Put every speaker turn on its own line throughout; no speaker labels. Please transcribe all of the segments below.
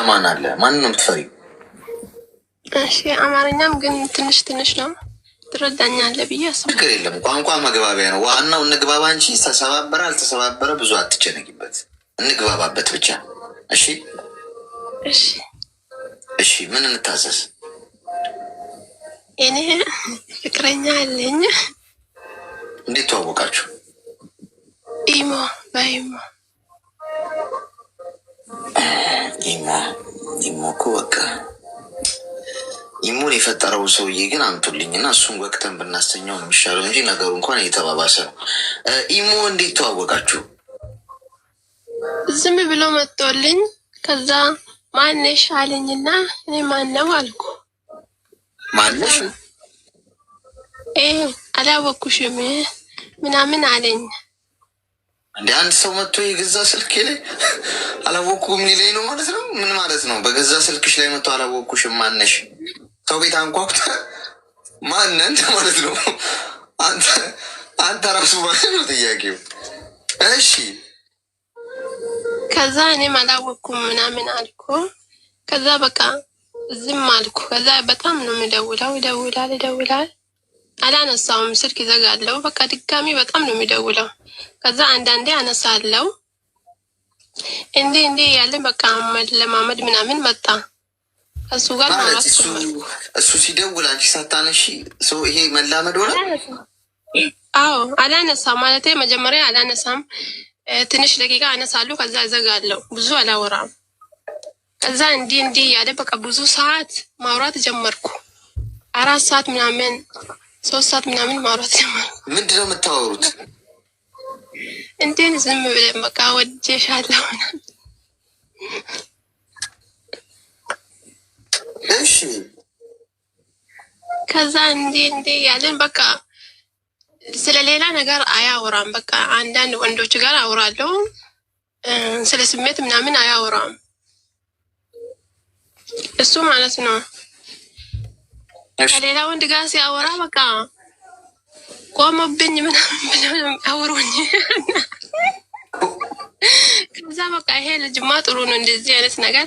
ማን አለ? ማን ነው የምትፈሪው?
እሺ አማርኛም ግን ትንሽ ትንሽ ነው ትረዳኛለህ ብዬ አስባለሁ።
ችግር የለም ቋንቋ መግባቢያ ነው። ዋናው እንግባባ እንጂ ተሰባበረ አልተሰባበረ ብዙ አትጨነቂበት። እንግባባበት ብቻ። እሺ
እሺ
እሺ። ምን እንታዘዝ?
እኔ ፍቅረኛ አለኝ።
እንዴት ተዋወቃችሁ?
ኢሞ በኢሞ
ኢሞ እኮ በቃ ኢሞን የፈጠረው ሰውዬ ግን አምጡልኝና እሱን ወቅተን ብናስተኛው ነው የሚሻለው እንጂ ነገሩ እንኳን እየተባባሰ ነው። ኢሞ እንዴት ተዋወቃችሁ?
ዝም ብሎ መጥቶልኝ ከዛ ማነሽ አለኝና እኔ ማነው አልኩ።
ማነሽ?
አላወኩሽም ምናምን አለኝ።
እንደ አንድ ሰው መጥቶ የገዛ ስልክ ላይ አላወኩም ሊለኝ ነው ማለት ነው? ምን ማለት ነው? በገዛ ስልክሽ ላይ መጥቶ አላወኩሽም ማነሽ? ሰው ቤት አንኳኩተ ማነን ማለት ነው? አንተ ራሱ ማለት ነው ጥያቄው። እሺ
ከዛ እኔም አላወኩም ምናምን አልኩ። ከዛ በቃ ዝም አልኩ። ከዛ በጣም ነው የሚደውለው፣ ይደውላል። አላነሳውም፣ ስልክ ይዘጋለው። በቃ ድጋሚ በጣም ነው የሚደውለው። ከዛ አንዳንዴ አነሳለው። እንዴ ያለን በቃ መለማመድ ምናምን መጣ። እሱ ጋር ማለት
እሱ ሲደውል አንቺ ሳታነሺ ሰው ይሄ መላመድ ሆነ።
አዎ አላነሳም ማለት መጀመሪያ አላነሳም። ትንሽ ደቂቃ አነሳለሁ፣ ከዛ እዘጋለሁ። ብዙ አላወራም። ከዛ እንዲህ ያለ በቃ ብዙ ሰዓት ማውራት ጀመርኩ። 4 ሰዓት ምናምን 3 ሰዓት ምናምን ማውራት ጀመርኩ።
ምንድን ነው የምታወሩት?
እንዴት ዝም ብለን በቃ ወድጄሻለሁ።
እሺ
ከዛ እንዲህ ያለን በቃ ስለሌላ ነገር አያወራም። በቃ አንዳንድ ወንዶች ጋር አወራለሁ፣ ስለ ስሜት ምናምን አያወራም እሱ ማለት ነው። ከሌላ ወንድ ጋር ሲያወራ በቃ ቆመብኝ ምናምን ብለው አወሩኝ። ከዛ በቃ ይሄ ልጅማ ጥሩ ነው እንደዚህ አይነት ነገር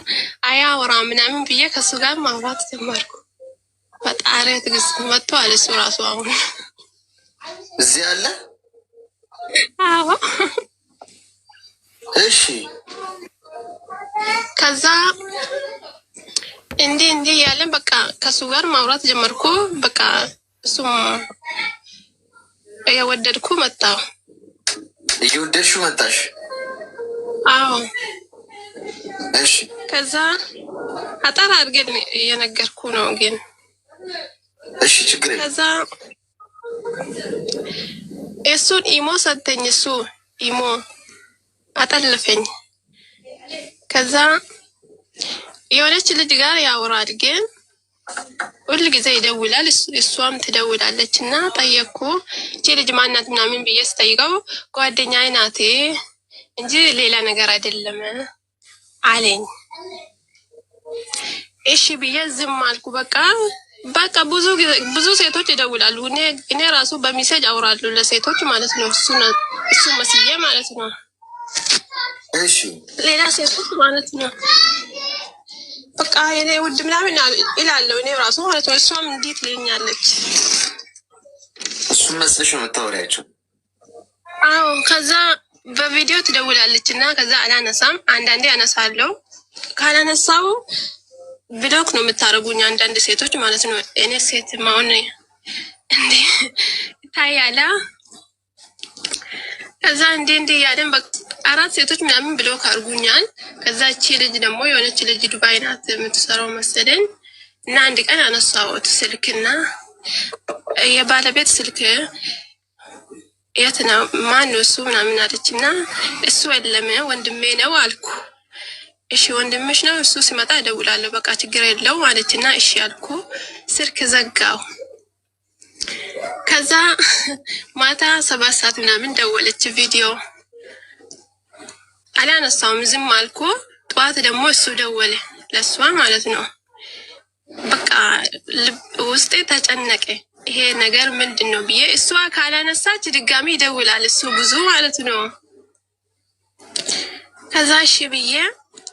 አያወራ ምናምን ብዬ ከሱ ጋር ማውራት ጀመርኩ። ፈጣሪ ትዕግስት መጥቷል። እሱ ራሱ አሁን
እዚህ አለ።
አዎ
እሺ
ከዛ እንዲህ ያለን በቃ ከሱ ጋር ማውራት ጀመርኩ። በቃ እሱም እየወደድኩ መጣሁ።
እየወደድሽው መጣሽ?
አዎ
እሺ
ከዛ አጠር አድርገን እየነገርኩ ነው ግን
እሺ ችግር የለም።
ከዛ እሱን ኢሞ ሰጠኝ። እሱ ኢሞ አጠለፈኝ። ከዛ የሆነች ልጅ ጋር ያወራል ግን ሁል ጊዜ ይደውላል። እሷም ትደውላለች እና ጠየቅኩ እቺ ልጅ ማናት ምናምን ብዬ ስጠይቀው ጓደኛዬ ናት እንጂ ሌላ ነገር አይደለም አለኝ። እሺ ብዬ ዝም አልኩ። በቃ ብዙ ሴቶች ይደውላሉ። እኔ ራሱ በሚሴጅ አውራለሁ ለሴቶች ማለት ነው። እሱ መስዬ ማለት ነው።
እሺ
ሌላ ሴቶች ማለት ነው። በቃ የኔ ውድ ምናምን ይላለሁ እኔ ራሱ ማለት ነው። እሷም እንዴት ልኛለች።
እሱም መስለሽ ነው የምታወሪያቸው?
አዎ ከዛ በቪዲዮ ትደውላለች እና ከዛ አላነሳም። አንዳንዴ አነሳለሁ። ካላነሳው ብሎክ ነው የምታደርጉኝ አንዳንድ ሴቶች ማለት ነው። እኔ ሴት ማሆን እንዴ ታያላ። ከዛ እንዲህ ያለን በቃ 4 ሴቶች ምናምን ብሎክ አድርጉኛል። ከዛ እቺ ልጅ ደግሞ የሆነች ልጅ ዱባይ ናት የምትሰራው መሰለኝ እና አንድ ቀን አነሳሁት ስልክና የባለቤት ስልክ የት ነው ማን ነው እሱ ምናምን አለች እና እሱ የለም ወንድሜ ነው አልኩ። እሺ ወንድምሽ ነው፣ እሱ ሲመጣ እደውላለሁ በቃ ችግር የለው አለች እና እሺ አልኩ። ስልክ ዘጋው። ከዛ ማታ 7 ሰዓት ምናምን ደወለች። ቪዲዮ አላነሳውም ዝም አልኩ። ጠዋት ደግሞ እሱ ደወለ ለሷ ማለት ነው። በቃ ውስጤ ተጨነቀ። ይሄ ነገር ምንድን ነው ብዬ እሷ ካላነሳች ድጋሚ ይደውላል እሱ ብዙ ማለት ነው። ከዛ እሺ ብዬ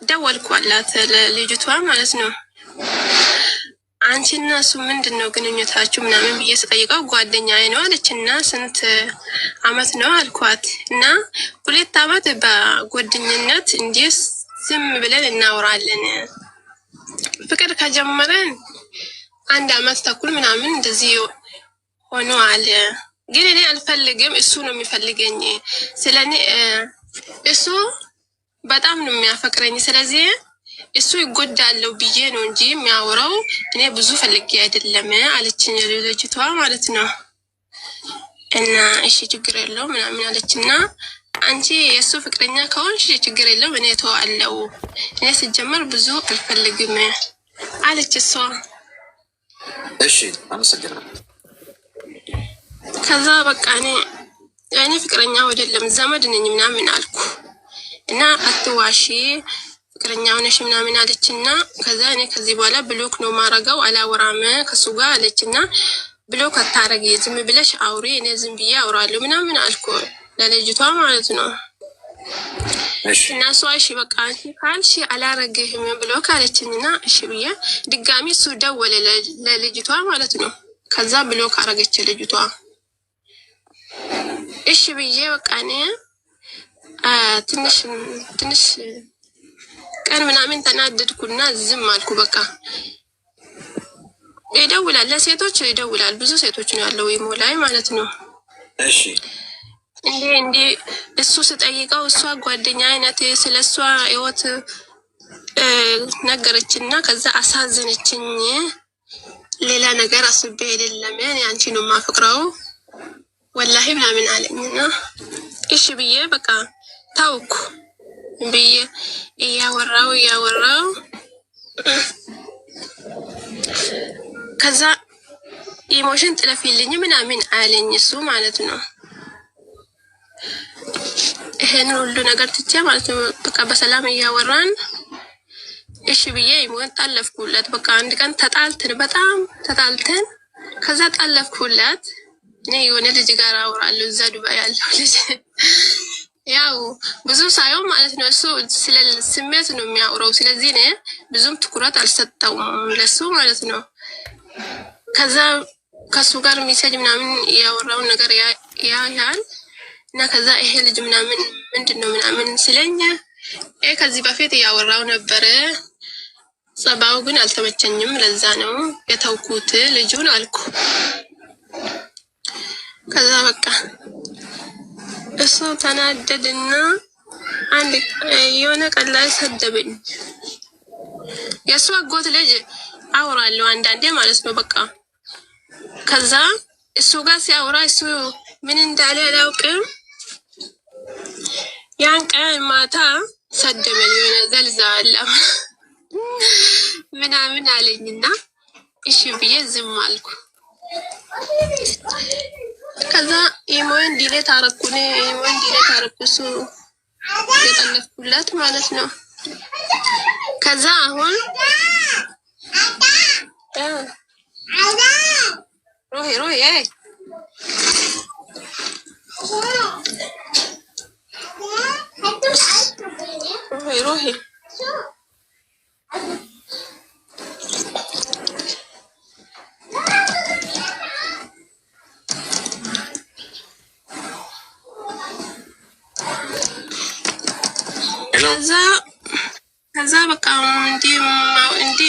ደወልኩላት ለልጅቷ ማለት ነው። አንቺና እሱ ምንድን ነው ግንኙነታችሁ ምናምን ብዬ ስጠይቀው ጓደኛዬ ነው አለች። እና ስንት አመት ነው አልኳት። እና 2 አመት በጓደኝነት እንዲህ ዝም ብለን እናወራለን። ፍቅር ከጀመረን 1 አመት ተኩል ምናምን እንደዚህ ሆኗል። ግን እኔ አልፈልግም፣ እሱ ነው የሚፈልገኝ። ስለኔ እሱ በጣም ነው የሚያፈቅረኝ። ስለዚህ እሱ ይጎዳለው ብዬ ነው እንጂ የሚያወራው እኔ ብዙ ፈልጌ አይደለም አለችኝ ልጅቷ ማለት ነው። እና እሺ ችግር የለው ምናምን አለችና አንቺ የእሱ ፍቅረኛ ከሆንሽ ችግር የለው እኔ ተዋለው፣ እኔ ስጀመር ብዙ አልፈልግም አለች እሷ።
እሺ አመሰግናለሁ።
ከዛ በቃ እኔ ፍቅረኛ አይደለም ዘመድ ነኝ ምናምን አልኩ። እና አትዋሺ ፍቅረኛ ሆነሽ ምናምን አለችና ከዛ እኔ ከዚህ በኋላ ብሎክ ነው ማረገው አላወራም ከሱ ጋር አለችና ብሎክ አታረጊ ዝም ብለሽ አውሪ፣ እኔ ዝም ብዬ አውራለሁ ምናምን አልኩ ለልጅቷ ማለት ነው። እና እሷ እሺ በቃ አንቺ ካልሽ አላረግህም ብሎክ አለችኝና እሺ ብዬ ድጋሚ እሱ ደወለ ለልጅቷ ማለት ነው። ከዛ ብሎክ አረገች ልጅቷ። እሺ ብዬ በቃ እኔ ትንሽ ቀን ምናምን ተናደድኩና ዝም አልኩ። በቃ ይደውላል፣ ለሴቶች ይደውላል። ብዙ ሴቶች ነው ያለው ኢሞ ላይ ማለት ነው።
እሺ
እንዴ እሱ ስጠይቀው እሷ ጓደኛ አይነት ስለሷ ህይወት ነገረችና ከዛ አሳዘነችኝ። ሌላ ነገር አስቤ አይደለም እኔ አንቺ ነው ማፈቅረው ወላሂ ምናምን አለኝና እሺ ብዬ በቃ ታውኩ ብዬ እያወራው ከዛ ኢሞሽን ጥለፊልኝ ምናምን አለኝ እሱ ማለት ነው። ይሄን ሁሉ ነገር ትቼ ማለት ነው በቃ በሰላም እያወራን እሺ ብዬ ኢሞን ጣለፍኩለት። በቃ አንድ ቀን ተጣልተን በጣም ተጣልተን ከዛ ጣለፍኩለት። እኔ የሆነ ልጅ ጋር አወራለሁ እዛ ዱባይ ያለው ልጅ ያው ብዙ ሳይሆን ማለት ነው እሱ ስለ ስሜት ነው የሚያወራው። ስለዚህ እኔ ብዙም ትኩረት አልሰጠውም ለሱ ማለት ነው። ከዛ ከሱ ጋር ሜሴጅ ምናምን ያወራውን ነገር ያያል እና ከዛ ይሄ ልጅ ምናምን ምንድነው ምናምን ስለኛ ከዚህ በፊት ያወራው ነበረ። ጸባው ግን አልተመቸኝም፣ ለዛ ነው የተውኩት ልጁን አልኩ። ከዛ በቃ እሱ ተናደድና አንድ የሆነ ቀን ላይ ሰደበኝ። የእሱ አጎት ልጅ አውራለሁ አንዳንዴ ማለት ነው በቃ። ከዛ እሱ ጋር ሲያወራ እሱ ምን እንዳለ አላውቅም። ያን ቀን ማታ ሰደበኝ፣ የሆነ ዘልዛላ ምናምን አለኝና እሺ ብዬ ዝም አልኩ። ከዛ ኢሞን ዲሌት አረኩ እሱ የጠለፍኩለት ማለት ነው። ከዛ አሁን ሮሄ ከዛ በቃ እንዲ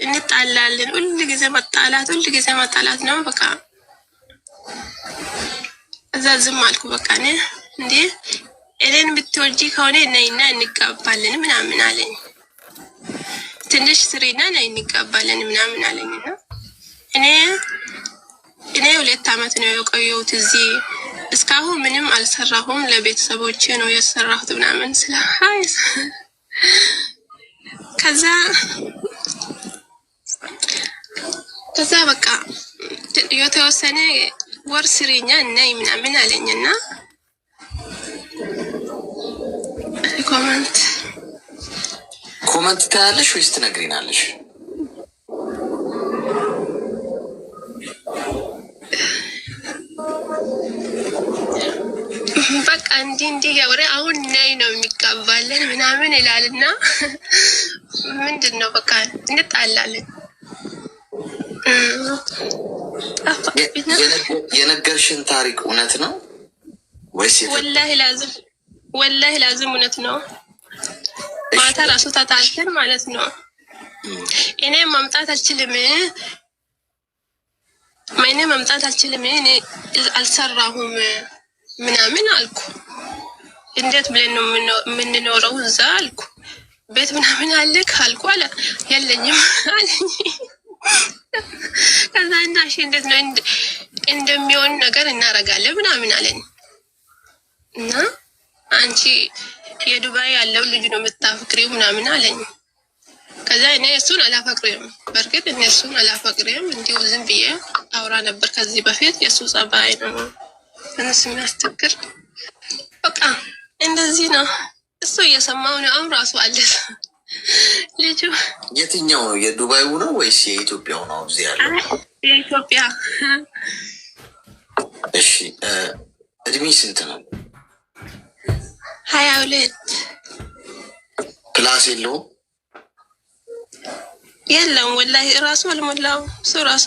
እንጣላለን። ሁሉ ጊዜ መጣላት ነው በቃ። እዛ ዝም አልኩ በቃ። እኔን ብትወጂ ከሆነ ነይና እንጋባለን ምናምን አለኝ። ትንሽ ስሪና ነይ እንጋባለን ምናምን አለኝና እኔ 2 አመት ነው የቆየሁት እዚህ። እስካሁን ምንም አልሰራሁም፣ ለቤተሰቦቼ ነው የሰራሁት ምናምን ስለ ከዛ በቃ የተወሰነ ወር ስሪኛ ነይ ምናምን አለኝና
ኮመንት ታያለሽ ወይስ ትነግሪናለሽ?
በቃ እንዲህ ያወረ አሁን ነይ ነው የሚቀባለን ምናምን ይላልና ምንድን ነው በቃ እንጣላለን።
የነገርሽን ታሪክ እውነት ነው ወይስ?
ወላሂ ላዝም እውነት ነው። ማታ ራሱ ተጣልተን ማለት ነው። እኔ መምጣት አልችልም፣ እኔ አልሰራሁም ምናምን አልኩ። እንዴት ብለን ነው የምንኖረው እዛ አልኩ። ቤት ምናምን አለክ አልኩ። አለ የለኝም አለኝ። ከዛ እና እሺ እንዴት ነው እንደሚሆን ነገር እናደርጋለን ምናምን አለኝ። እና አንቺ የዱባይ ያለው ልጅ ነው የምታፈቅሪው ምናምን አለኝ። ከዛ እኔ እሱን አላፈቅሪም፣ በእርግጥ እኔ እሱን አላፈቅሪም፣ እንዲሁ ዝም ብዬ አውራ ነበር ከዚህ በፊት። የእሱ ጸባይ ነው እነሱ የሚያስተክር በቃ እንደዚህ ነው። እሱ እየሰማው ነው አሁን ራሱ አለስ ልጁ።
የትኛው ነው? የዱባዩ ነው ወይስ የኢትዮጵያው ነው? እዚህ ያለው
የኢትዮጵያ።
እሺ እድሜ ስንት ነው?
22
ክላስ የለውም?
የለም ወላሂ ራሱ አልሞላው እሱ ራሱ።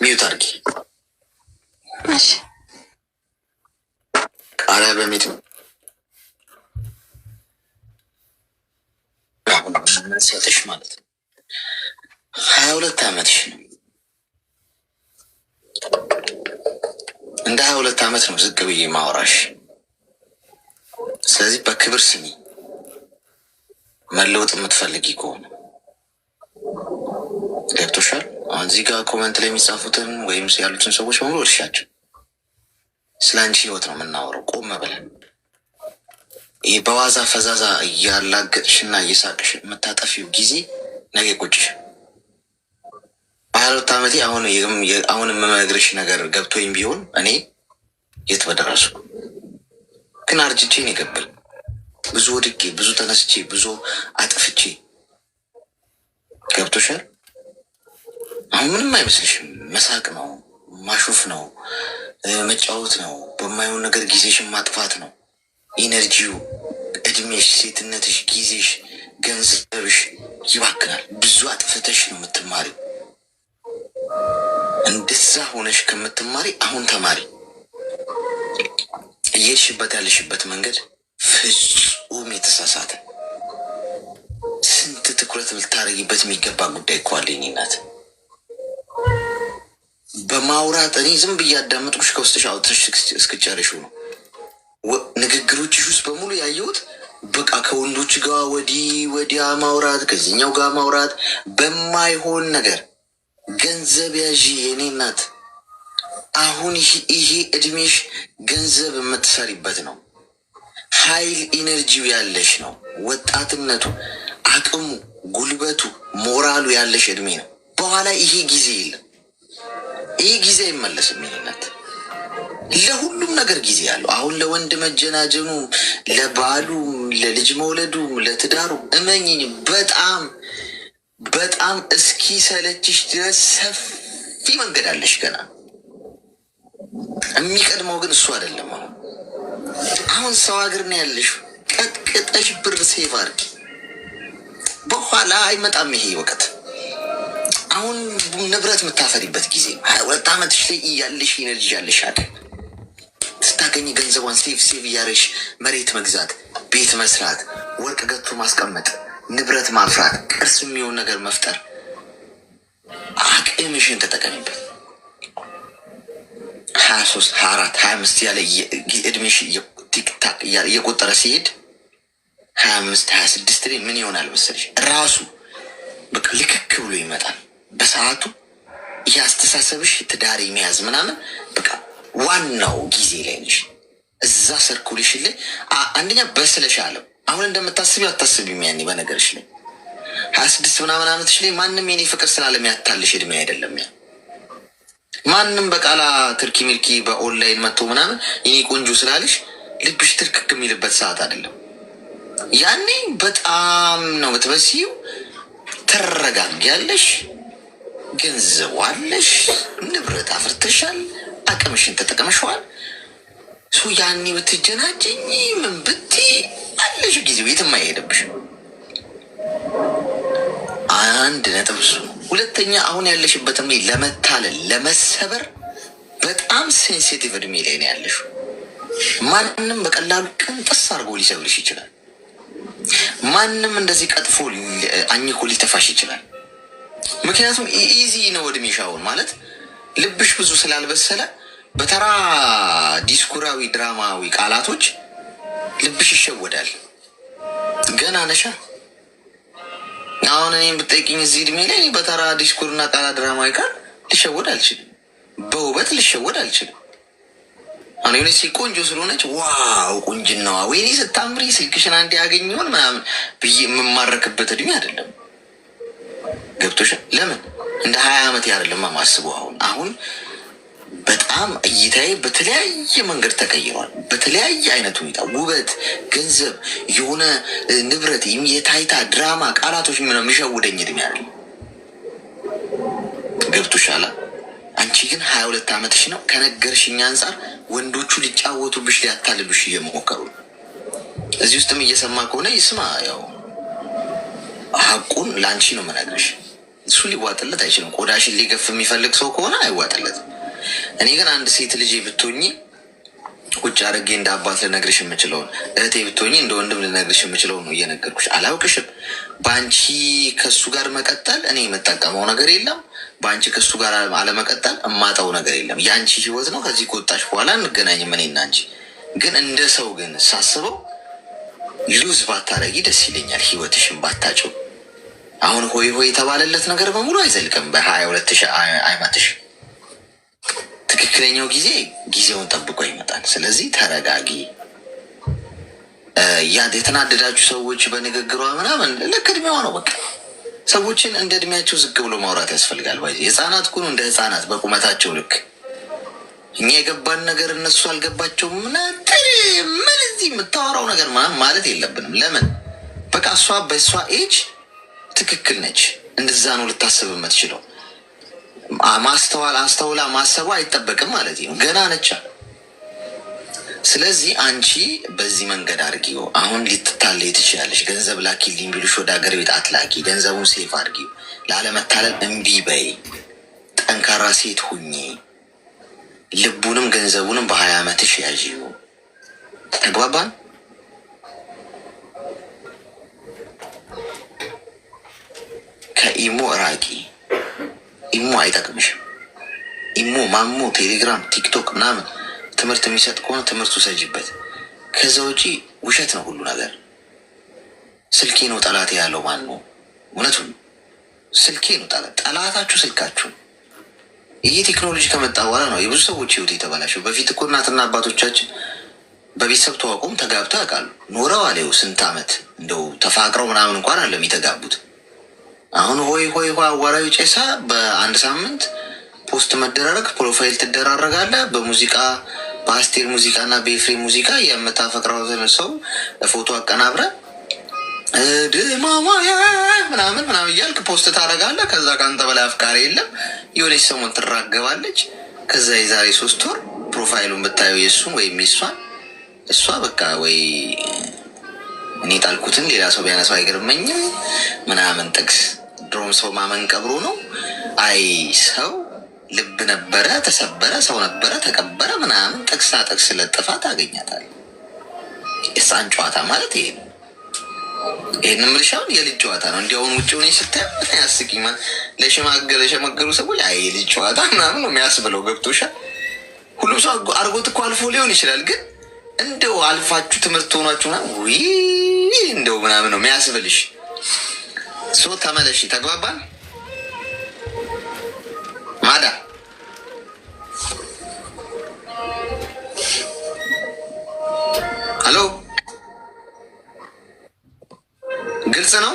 ሚዩት አድርጊ።
እሺ
ቃሪያ በሚት ሰጥሽ ማለት ነው። 22 ዓመትሽ ነው። እንደ 22 ዓመት ነው ዝቅ ብዬ ማውራሽ። ስለዚህ በክብር ስሚ። መለወጥ የምትፈልጊ ከሆነ ገብቶሻል። አሁን እዚህ ጋር ኮመንት ላይ የሚጻፉትን ወይም ያሉትን ሰዎች በሙሉ እርሻቸው። ስለ አንቺ ህይወት ነው የምናወራው። ቆም ብለን ይህ በዋዛ ፈዛዛ እያላገጥሽና እየሳቅሽ የምታጠፊው ጊዜ ነገ ቁጭሽ። በ22 ዓመቴ አሁን የምመግርሽ ነገር ገብቶኝ ቢሆን እኔ የት በደረሱ። ግን አርጅቼን የገባኝ ብዙ ወድቄ፣ ብዙ ተነስቼ፣ ብዙ አጥፍቼ። ገብቶሻል። አሁን ምንም አይመስልሽም። መሳቅ ነው፣ ማሾፍ ነው፣ መጫወት ነው፣ በማይሆን ነገር ጊዜሽን ማጥፋት ነው። ኢነርጂው፣ እድሜሽ፣ ሴትነትሽ፣ ጊዜሽ፣ ገንዘብሽ ይባክናል። ብዙ አጥፍተሽ ነው የምትማሪው። እንደዛ ሆነሽ ከምትማሪ አሁን ተማሪ። እየሄድሽበት ያለሽበት መንገድ ፍጹም የተሳሳተ፣ ስንት ትኩረት ልታደርጊበት የሚገባ ጉዳይ እኮ አለ። የእኔ እናት በማውራት እኔ ዝም ብዬ አዳመጥኩሽ፣ ከውስጥሽ አውጥተሽ እስክጨርሺው ነው። ንግግሮችሽ ውስጥ በሙሉ ያየሁት በቃ ከወንዶች ጋር ወዲህ ወዲያ ማውራት፣ ከዚህኛው ጋር ማውራት፣ በማይሆን ነገር ገንዘብ ያዢ የኔ እናት። አሁን ይሄ እድሜሽ ገንዘብ የምትሰሪበት ነው። ኃይል ኢነርጂው ያለሽ ነው። ወጣትነቱ፣ አቅሙ፣ ጉልበቱ፣ ሞራሉ ያለሽ እድሜ ነው። በኋላ ይሄ ጊዜ የለም። ይሄ ጊዜ አይመለስም የኔ እናት። ለሁሉም ነገር ጊዜ ያለው። አሁን ለወንድ መጀናጀኑ፣ ለባሉ፣ ለልጅ መውለዱ፣ ለትዳሩ እመኝኝ በጣም እስኪ ሰለችሽ ድረስ ሰፊ መንገድ አለሽ ገና። የሚቀድመው ግን እሱ አይደለም። አሁን ሰው ሀገር ነው ያለሽ። ቀጥቅጠሽ ብር ሴቭ አድርጊ። በኋላ አይመጣም ይሄ ወቅት። አሁን ንብረት የምታፈሪበት ጊዜ 22 ዓመትሽ ላይ እያለሽ ኢነርጂ ያለሽ አይደል? ስታገኝ ገንዘቧን ሴቭ እያደረግሽ መሬት መግዛት፣ ቤት መስራት፣ ወርቅ ገቶ ማስቀመጥ፣ ንብረት ማፍራት፣ ቅርስ የሚሆን ነገር መፍጠር። አቅምሽን ተጠቀሚበት። 23 24 25 ያለ እድሜሽ ቲክታክ እየቆጠረ ሲሄድ 25 26 ላይ ምን ይሆናል መሰለሽ? ራሱ በቃ ልክክ ብሎ ይመጣል በሰዓቱ። ይህ አስተሳሰብሽ ትዳር የሚያዝ ምናምን በቃ ዋናው ጊዜ ላይ ነሽ። እዛ ሰርኩሌሽን ላይ አንደኛ በስለሻለው። አሁን እንደምታስቢው አታስቢም። ያኔ በነገርሽ ላይ 26 ምናምን ዓመትሽ ላይ ማንም የኔ ፍቅር ስላለሚያታልሽ እድሜ አይደለም። ያ ማንም በቃላ ትርኪ ሚልኪ በኦንላይን መጥቶ ምናምን የኔ ቆንጆ ስላለሽ ልብሽ ትርክክ የሚልበት ሰዓት አይደለም። ያኔ በጣም ነው የምትበሲው። ትረጋጊያለሽ፣ ገንዘብ አለሽ፣ ንብረት አፍርተሻል፣ አቅምሽን ተጠቅመሽዋል። ያኔ ብትጀናጀኝ ምን ብትይ አለሽ ጊዜው የትም አይሄድብሽም። አንድ ነጥብ እሱ። ሁለተኛ አሁን ያለሽበትም ላይ ለመታለል ለመሰበር በጣም ሴንሲቲቭ እድሜ ላይ ነው ያለሽው። ማንም በቀላሉ ቅንጥስ አድርጎ ሊሰብርሽ ይችላል። ማንም እንደዚህ ቀጥፎ አኝኮ ሊተፋሽ ይችላል። ምክንያቱም ኢዚ ነው እድሜሽ አሁን ማለት ልብሽ ብዙ ስላልበሰለ በተራ ዲስኩራዊ ድራማዊ ቃላቶች ልብሽ ይሸወዳል። ገና ነሻ። አሁን እኔም ብጠይቅኝ እዚህ እድሜ ላይ በተራ ዲስኩርና ቃላት ድራማዊ ቃል ልሸወድ አልችልም። በውበት ልሸወድ አልችልም። አሁን የሆነች ቆንጆ ስለሆነች ዋው ቁንጅናዋ ወይኔ ስታምሪ ስልክሽን አንዴ ያገኘውን ምናምን ብዬ የምማረክበት እድሜ አይደለም። ገብቶሻል? ለምን እንደ 20 ዓመት ያደለም ማስበው። አሁን በጣም እይታዬ በተለያየ መንገድ ተቀይሯል። በተለያየ አይነት ሁኔታ ውበት፣ ገንዘብ፣ የሆነ ንብረት፣ የታይታ ድራማ ቃላቶች የሚሸውደኝ እድሜ አይደለም። ገብቶሻል? አንቺ ግን 22 ዓመትሽ ነው። ከነገርሽኝ አንጻር ወንዶቹ ሊጫወቱብሽ ሊያታልሉሽ እየሞከሩ ነው። እዚህ ውስጥም እየሰማ ከሆነ ይስማ። ያው ሀቁን ለአንቺ ነው መናገርሽ። እሱ ሊዋጥለት አይችልም። ቆዳሽን ሊገፍ የሚፈልግ ሰው ከሆነ አይዋጥለትም። እኔ ግን አንድ ሴት ልጅ ብትሆኚ ቁጭ አድርጌ እንደ አባት ልነግርሽ የምችለውን፣ እህቴ ብትሆኚ እንደ ወንድም ልነግርሽ የምችለውን ነው እየነገርኩሽ። አላውቅሽም። በአንቺ ከሱ ጋር መቀጠል እኔ የምጠቀመው ነገር የለም። በአንቺ ከሱ ጋር አለመቀጠል እማጣው ነገር የለም። የአንቺ ህይወት ነው። ከዚህ ከወጣሽ በኋላ እንገናኝም እኔና አንቺ። ግን እንደ ሰው ግን ሳስበው ሉዝ ባታረጊ ደስ ይለኛል። ህይወትሽን ባታጭው። አሁን ሆይ ሆይ የተባለለት ነገር በሙሉ አይዘልቅም። በ22 አይመትሽ። ትክክለኛው ጊዜ ጊዜውን ጠብቆ ይመጣል። ስለዚህ ተረጋጊ። የተናደዳችሁ ሰዎች በንግግሯ ምናምን ልክ እድሜዋ ነው። በቃ ሰዎችን እንደ እድሜያቸው ዝቅ ብሎ ማውራት ያስፈልጋል። ህፃናት እኮ ነው እንደ ህፃናት በቁመታቸው ልክ። እኛ የገባን ነገር እነሱ አልገባቸውም። ምን እዚህ የምታወራው ነገር ማለት የለብንም። ለምን በቃ እሷ በእሷ ኤጅ ትክክል ነች። እንደዛ ነው ልታስብ የምትችለው። አስተውላ ማሰቡ አይጠበቅም ማለት ነው። ገና ነቻ። ስለዚህ አንቺ በዚህ መንገድ አድርጊው። አሁን ልትታለይ ትችላለሽ። ገንዘብ ላኪልኝ ቢሉሽ ወደ ሀገር ቤት አትላኪ። ገንዘቡን ሴፍ አድርጊው። ላለመታለል እምቢ በይ። ጠንካራ ሴት ሁኚ። ልቡንም ገንዘቡንም በ20 ዓመትሽ ያዢው። ተግባባን? ከኢሞ ራቂ። ኢሞ አይጠቅምሽም። ኢሞ፣ ማሞ፣ ቴሌግራም፣ ቲክቶክ ምናምን ትምህርት የሚሰጥ ከሆነ ትምህርቱ ሰጅበት። ከዛ ውጪ ውሸት ነው ሁሉ ነገር። ስልኬ ነው ጠላቴ ያለው ማን ነው? እውነቱን ስልኬ ነው ጠላታችሁ ስልካችሁ። ይህ ቴክኖሎጂ ከመጣ በኋላ ነው የብዙ ሰዎች ህይወት የተበላሸው። በፊት እኮ እናትና አባቶቻችን በቤተሰብ ተዋቁም ተጋብተው ያውቃሉ። ኖረው አለው ስንት ዓመት እንደው ተፋቅረው ምናምን እንኳን አለም የተጋቡት። አሁን ሆይ ሆይ አዋራዊ ጨሳ በአንድ ሳምንት ፖስት መደራረግ፣ ፕሮፋይል ትደራረጋለህ። በሙዚቃ በአስቴር ሙዚቃ እና በኤፍሬም ሙዚቃ የምታፈቅረው ሰው ፎቶ አቀናብረ ድማማያ ምናምን እያልክ ፖስት ታደርጋለህ። ከዛ ከአንተ በላይ አፍቃሪ የለም። የሆነች ሰሞን ትራገባለች። ከዛ የዛሬ 3 ወር ፕሮፋይሉን ብታየው የእሱን ወይም የሷን እሷ በቃ ወይ እኔ ጣልኩትን ሌላ ሰው ቢያነሳው አይገርመኝም ምናምን ጥቅስ። ድሮም ሰው ማመን ቀብሮ ነው። አይ ሰው ልብ ነበረ ተሰበረ፣ ሰው ነበረ ተቀበረ ምናምን ጥቅሳ ጥቅስ ለጥፋ ታገኛታል። የህፃን ጨዋታ ማለት ይሄ ነው። ይህን ምልሻውን የልጅ ጨዋታ ነው። እንዲያውም ውጭ ሆነ ስታየው ያስቂኝ። ለሸመገሉ ሰዎች አይ የልጅ ጨዋታ ምናምን ነው የሚያስብለው። ገብቶሻል? ሁሉም ሰው አርጎት እኮ አልፎ ሊሆን ይችላል። ግን እንደው አልፋችሁ ትምህርት ሆኗችሁና ውይ እንደው ምናምን ነው የሚያስብልሽ። ሶ ተመለሺ። ተግባባን? ማዳ ሄሎ፣ ግልጽ ነው።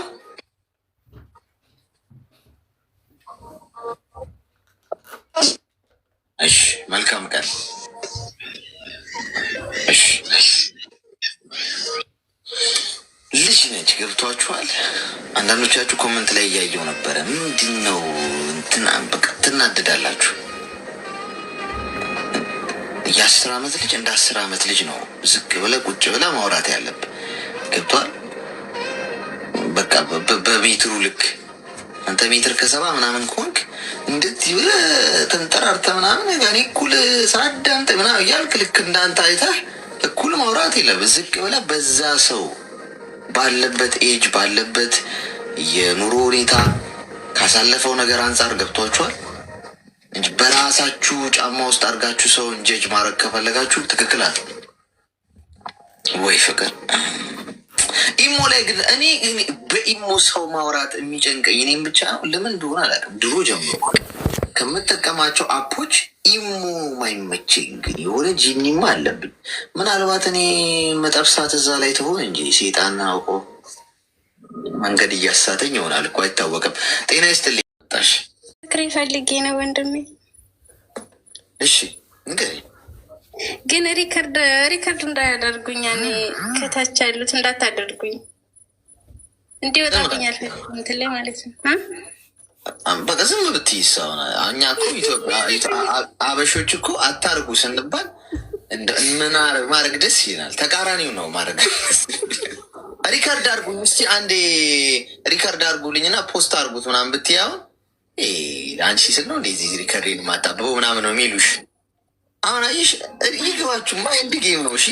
እሺ፣ መልካም ቀን። እሺ፣ ልጅ ነች። ገብቷችኋል? አንዳንዶቻችሁ ኮመንት ላይ እያየው ነበረ። ምንድን ነው በቃ ትናደዳላችሁ። የ10 ዓመት ልጅ እንደ 10 ዓመት ልጅ ነው ዝቅ ብለህ ቁጭ ብለህ ማውራት ያለብህ። ገብቷል? በቃ በሜትሩ ልክ አንተ ሜትር ከሰባ ምናምን ከሆንክ እንደዚህ ብለህ ተንጠራርተህ ምናምን እኔ እኩል ሳዳምጥ ምናምን እያልክ ልክ እንዳንተ አይተህ እኩል ማውራት የለብህ። ዝቅ ብለህ በዛ ሰው ባለበት ኤጅ ባለበት የኑሮ ሁኔታ ካሳለፈው ነገር አንጻር ገብቷችኋል እንጂ በራሳችሁ ጫማ ውስጥ አድርጋችሁ ሰው ጀጅ ማድረግ ከፈለጋችሁ ትክክል አለ ወይ ፍቅር። ኢሞ ላይ ግን እኔ በኢሞ ሰው ማውራት የሚጨንቀኝ እኔም ብቻ ነው። ለምን እንደሆነ አላውቅም። ድሮ ጀምሮ ከምጠቀማቸው አፖች ኢሞ ማይመቸኝ ግን የሆነ ጂኒማ አለብኝ። ምናልባት እኔ መጠብሳት እዛ ላይ ትሆን እንጂ ሴጣን አውቆ መንገድ እያሳተኝ ይሆናል እኮ አይታወቅም። ጤና ይስጥልኝ። ታሽ
ፍቅሬ ፈልጌ ነው ወንድሜ።
እሺ እንግዲህ
ግን ሪከርድ እንዳያደርጉኝ እኔ ከታች ያሉት እንዳታደርጉኝ እንዲወጣብኝ አልፈልግም እንትን ላይ ማለት ነው።
በቃ ዝም ብትይ ሰውና እኛ እኮ አበሾች እኮ አታርጉ ስንባል ምን ማድረግ ደስ ይላል። ተቃራኒው ነው ማድረግ። ሪከርድ አርጉኝ እስቲ አንዴ ሪከርድ አርጉልኝ እና ፖስት አርጉት ምናምን ብትይ አሁን አንቺ ስል ነው እንደዚህ ሪከርድ ማጣበው ምናምን ነው የሚሉሽ። አሁን አየሽ ይግባችሁ ማይንድ ጌም ነው። እሺ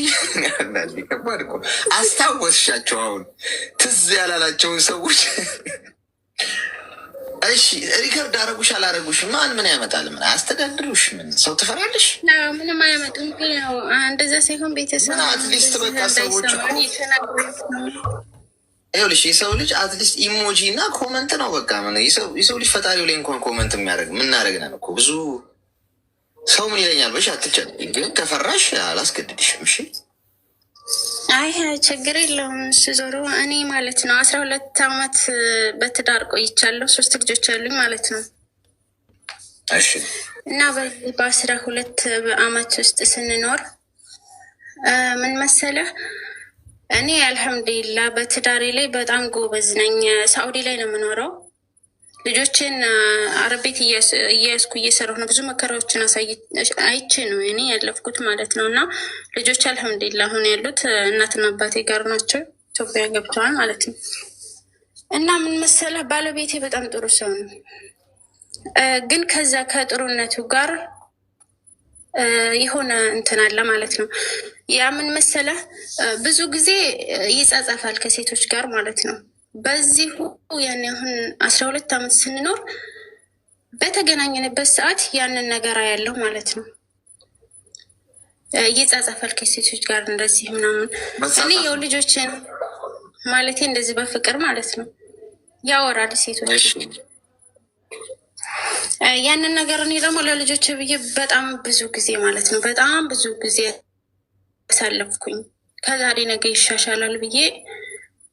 ከባድ እኮ አስታወስሻቸው አሁን ትዝ ያላላቸውን ሰዎች። እሺ ሪከርድ አረጉሽ አላረጉሽ ምን ያመጣል? ምን አያስተዳድሩሽ? ምን ሰው ትፈራለሽ?
ምንም አያመጡም። ያው እንደዛ ሳይሆን ቤተሰብ
አትሊስት በቃ ሰዎች ይኸውልሽ የሰው ልጅ አትሊስት ኢሞጂ እና ኮመንት ነው በቃ። ምን የሰው ልጅ ፈጣሪው ላይ እንኳን ኮመንት የሚያደርግ ምናደረግነን እኮ ብዙ ሰው ምን ይለኛል ብለሽ አትጨነቂ። ግን ከፈራሽ አላስገድድሽም። እሺ
አይ ችግር የለውም። ዞሮ እኔ ማለት ነው 12 ዓመት በትዳር ቆይቻለሁ። 3 ልጆች አሉኝ ማለት ነው።
እሺ
እና በዚህ በ12 ዓመት ውስጥ ስንኖር ምን መሰለህ እኔ አልሐምዱሊላ በትዳሬ ላይ በጣም ጎበዝ ነኝ። ሳኡዲ ላይ ነው የምኖረው። ልጆችን አረብ ቤት እያያዝኩ እየሰራሁ ነው። ብዙ መከራዎችን አይቼ ነው እኔ ያለፍኩት ማለት ነው። እና ልጆች አልሐምዱሊላ አሁን ያሉት እናትና አባቴ ጋር ናቸው። ኢትዮጵያ ገብተዋል ማለት ነው። እና ምን መሰለህ ባለቤቴ በጣም ጥሩ ሰው ነው። ግን ከዛ ከጥሩነቱ ጋር የሆነ እንትን አለ ማለት ነው። ያ ምን መሰለህ ብዙ ጊዜ ይጻጻፋል ከሴቶች ጋር ማለት ነው። በዚሁ ያን አሁን 12 ዓመት ስንኖር በተገናኘንበት ሰዓት ያንን ነገር ያለው ማለት ነው። ይጻጻፋል ከሴቶች ጋር እንደዚህ ምናምን። እኔ የው ልጆችን ማለቴ እንደዚህ በፍቅር ማለት ነው ያወራል ሴቶች። ያንን ነገር እኔ ደግሞ ለልጆች ብዬ በጣም ብዙ ጊዜ ማለት ነው በጣም ብዙ ጊዜ ያሳለፍኩኝ ከዛሬ ነገ ይሻሻላል ብዬ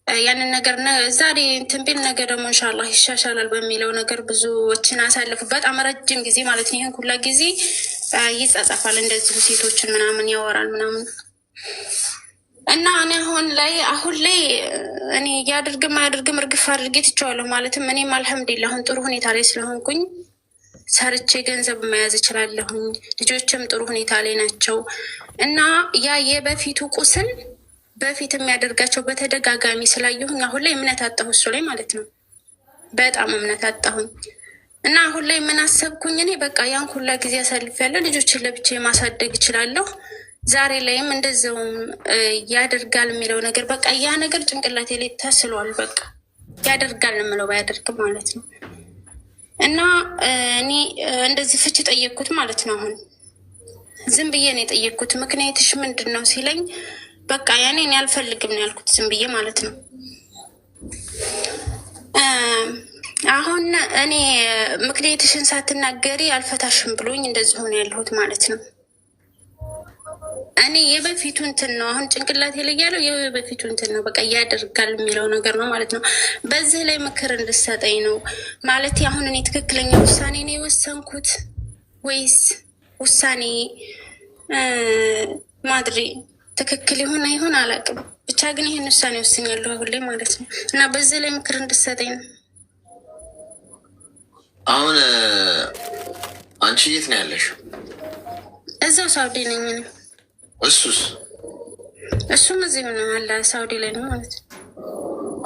ያንን ነገር ዛሬ እንትን ቢል ነገ ደግሞ ኢንሻላህ ይሻሻላል በሚለው ነገር ብዙዎችን አሳልፉ። በጣም ረጅም ጊዜ ማለት ነው። ይህን ሁላ ጊዜ ይጻጻፋል እንደዚሁ ሴቶችን ምናምን ያወራል ምናምን እና እኔ አሁን ላይ እኔ ያድርግም አያድርግም እርግፍ አድርጌ ትቼዋለሁ። ማለትም እኔም አልሐምዱሊላህ አሁን ጥሩ ሁኔታ ላይ ስለሆንኩኝ ሰርቼ ገንዘብ መያዝ እችላለሁኝ። ልጆችም ጥሩ ሁኔታ ላይ ናቸው እና ያ የበፊቱ ቁስል በፊት የሚያደርጋቸው በተደጋጋሚ ስላየሁኝ አሁን ላይ እምነት አጣሁ እሱ ላይ ማለት ነው። በጣም እምነት አጣሁኝ እና አሁን ላይ ምን አሰብኩኝ እኔ በቃ ያን ሁላ ጊዜ አሳልፌያለሁ። ልጆችን ለብቻ ማሳደግ እችላለሁ። ዛሬ ላይም እንደዚያውም ያደርጋል የሚለው ነገር በቃ ያ ነገር ጭንቅላቴ ላይ ተስሏል። በቃ ያደርጋል የምለው ባያደርግም ማለት ነው። እና እኔ እንደዚህ ፍች ጠየቅኩት ማለት ነው። አሁን ዝም ብዬ ነው የጠየቅኩት። ምክንያትሽ ምንድን ነው ሲለኝ በቃ ያኔ እኔ አልፈልግም ነው ያልኩት፣ ዝም ብዬ ማለት ነው። አሁን እኔ ምክንያትሽን ሳትናገሪ አልፈታሽም ብሎኝ እንደዚህ ሆነ ያለሁት ማለት ነው። እኔ የበፊቱ እንትን ነው አሁን ጭንቅላቴ ላይ ያለው የበፊቱ እንትን ነው። በቃ ያደርጋል የሚለው ነገር ነው ማለት ነው። በዚህ ላይ ምክር እንድሰጠኝ ነው ማለት አሁን እኔ ትክክለኛ ውሳኔ ነው የወሰንኩት ወይስ ውሳኔ ማድሪ ትክክል ይሁን አይሁን አላውቅም። ብቻ ግን ይህን ውሳኔ ወስኛለሁ አሁን ላይ ማለት ነው። እና በዚህ ላይ ምክር እንድሰጠኝ ነው።
አሁን አንቺ የት ነው ያለሽ?
እዛው ሳውዲ ነኝ ነው። እሱም እዚህ ነው አለ ሳውዲ ላይ ነው ማለት ነው።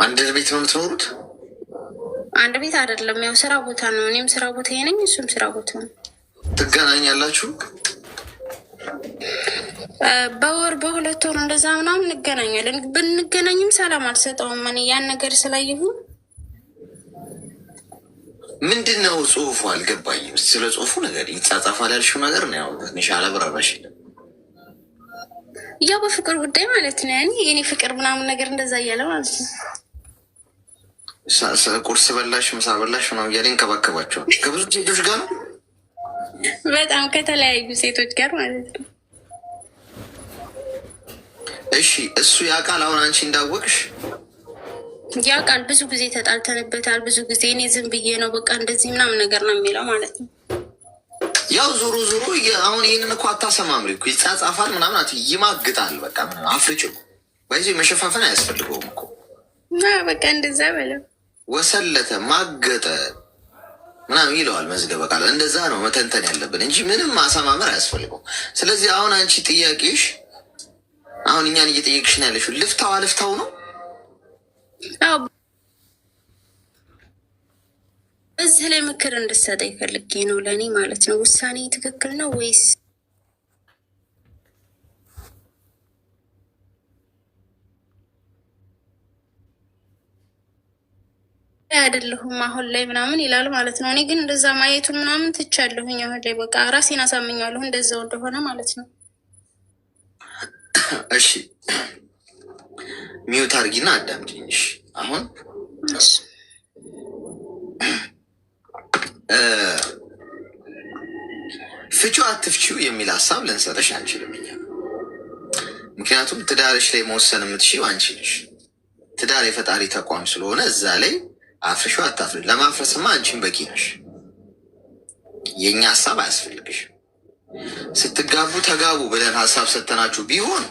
አንድ ቤት ነው የምትኖሩት?
አንድ ቤት አይደለም፣ ያው ስራ ቦታ ነው። እኔም ስራ ቦታ ነኝ፣ እሱም ስራ ቦታ ነው።
ትገናኛላችሁ?
በወር በሁለት ወር እንደዛ ምናምን እንገናኛለን። ብንገናኝም ሰላም አልሰጠውም። እኔ ያን ነገር ስላየሁ
ምንድን ነው ጽሁፉ አልገባኝም። ስለ ጽሁፉ ነገር ይጻጻፋል ያልሽው ነገር ነው። ያው ትንሽ አላብራራሽ።
ያው በፍቅር ጉዳይ ማለት ነው። ያኔ የኔ ፍቅር ምናምን ነገር እንደዛ እያለ ማለት ነው።
ቁርስ በላሽ፣ ምሳ በላሽ ነው እያለ ይንከባከባቸዋል። ከብዙ ሴቶች ጋር ነው፣
በጣም ከተለያዩ ሴቶች ጋር ማለት ነው።
እሺ እሱ ያውቃል አሁን አንቺ እንዳወቅሽ?
ያውቃል። ብዙ ጊዜ ተጣልተንበታል። ብዙ ጊዜ እኔ ዝም ብዬ ነው በቃ እንደዚህ ምናምን ነገር ነው የሚለው ማለት ነው።
ያው ዞሮ ዞሮ አሁን ይህንን እኮ አታሰማምሪ እኮ ይጻጻፋል ምናምን ይማግጣል። በቃ ምን አፍርጭ ባይዚ መሸፋፈን አያስፈልገውም እኮ
በቃ እንደዛ በለው
ወሰለተ ማገጠ ምናምን ይለዋል መዝገበ ቃል። እንደዛ ነው መተንተን ያለብን እንጂ ምንም ማሰማመር አያስፈልገው። ስለዚህ አሁን አንቺ ጥያቄሽ አሁን እኛን እየጠየቅሽ ነው ያለሽው ልፍታው ነው። እዚህ ላይ ምክር እንድትሰጠኝ ፈልጌ ነው ለእኔ ማለት ነው። ውሳኔ ትክክል ነው ወይስ አይደለሁም አሁን ላይ ምናምን ይላል ማለት ነው። እኔ ግን እንደዛ ማየቱን ምናምን ትቻለሁኝ አሁን ላይ በቃ ራሴን አሳምኛለሁ እንደዛው እንደሆነ ማለት ነው። እሺ ሚዩት አርጊና አዳምጪኝ። አሁን ፍቺው አትፍቺው የሚል ሀሳብ ልንሰጠሽ አንችልም እኛ። ምክንያቱም ትዳርሽ ላይ መወሰን የምትችይው አንቺ ነሽ። ትዳር የፈጣሪ ተቋም ስለሆነ እዛ ላይ አፍርሺው አታፍሪ። ለማፍረስማ አንቺን በቂ ነሽ። የእኛ ሀሳብ አያስፈልግሽም። ስትጋቡ ተጋቡ ብለን ሀሳብ ሰተናችሁ ቢሆን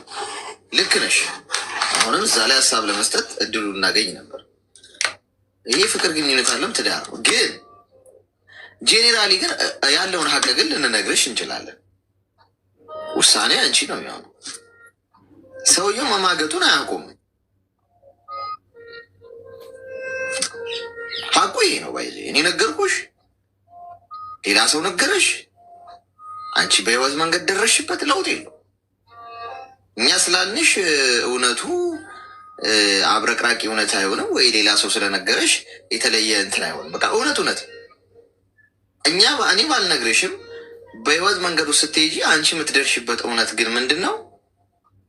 ልክ ነሽ። አሁንም እዛ ላይ ሀሳብ ለመስጠት እድሉ እናገኝ ነበር። ይህ ፍቅር ግንኙነት አለም ትዳር ነው። ግን ጄኔራሊ ግን ያለውን ሀቅ ግን ልንነግርሽ እንችላለን። ውሳኔ አንቺ ነው የሚሆነው። ሰውየው መማገጡን አያውቁም። ሀቁ ይሄ ነው። ባይዘ እኔ ነገርኩሽ፣ ሌላ ሰው ነገረሽ፣ አንቺ በህይወት መንገድ ደረሽበት፣ ለውጥ የለው። እኛ ስላልንሽ እውነቱ አብረቅራቂ እውነት አይሆንም ወይ ሌላ ሰው ስለነገረሽ የተለየ እንትን አይሆንም። በቃ እውነት እኔ ባልነግርሽም በህይወት መንገዱ ስትሄጂ አንቺ የምትደርሽበት እውነት ግን ምንድን ነው?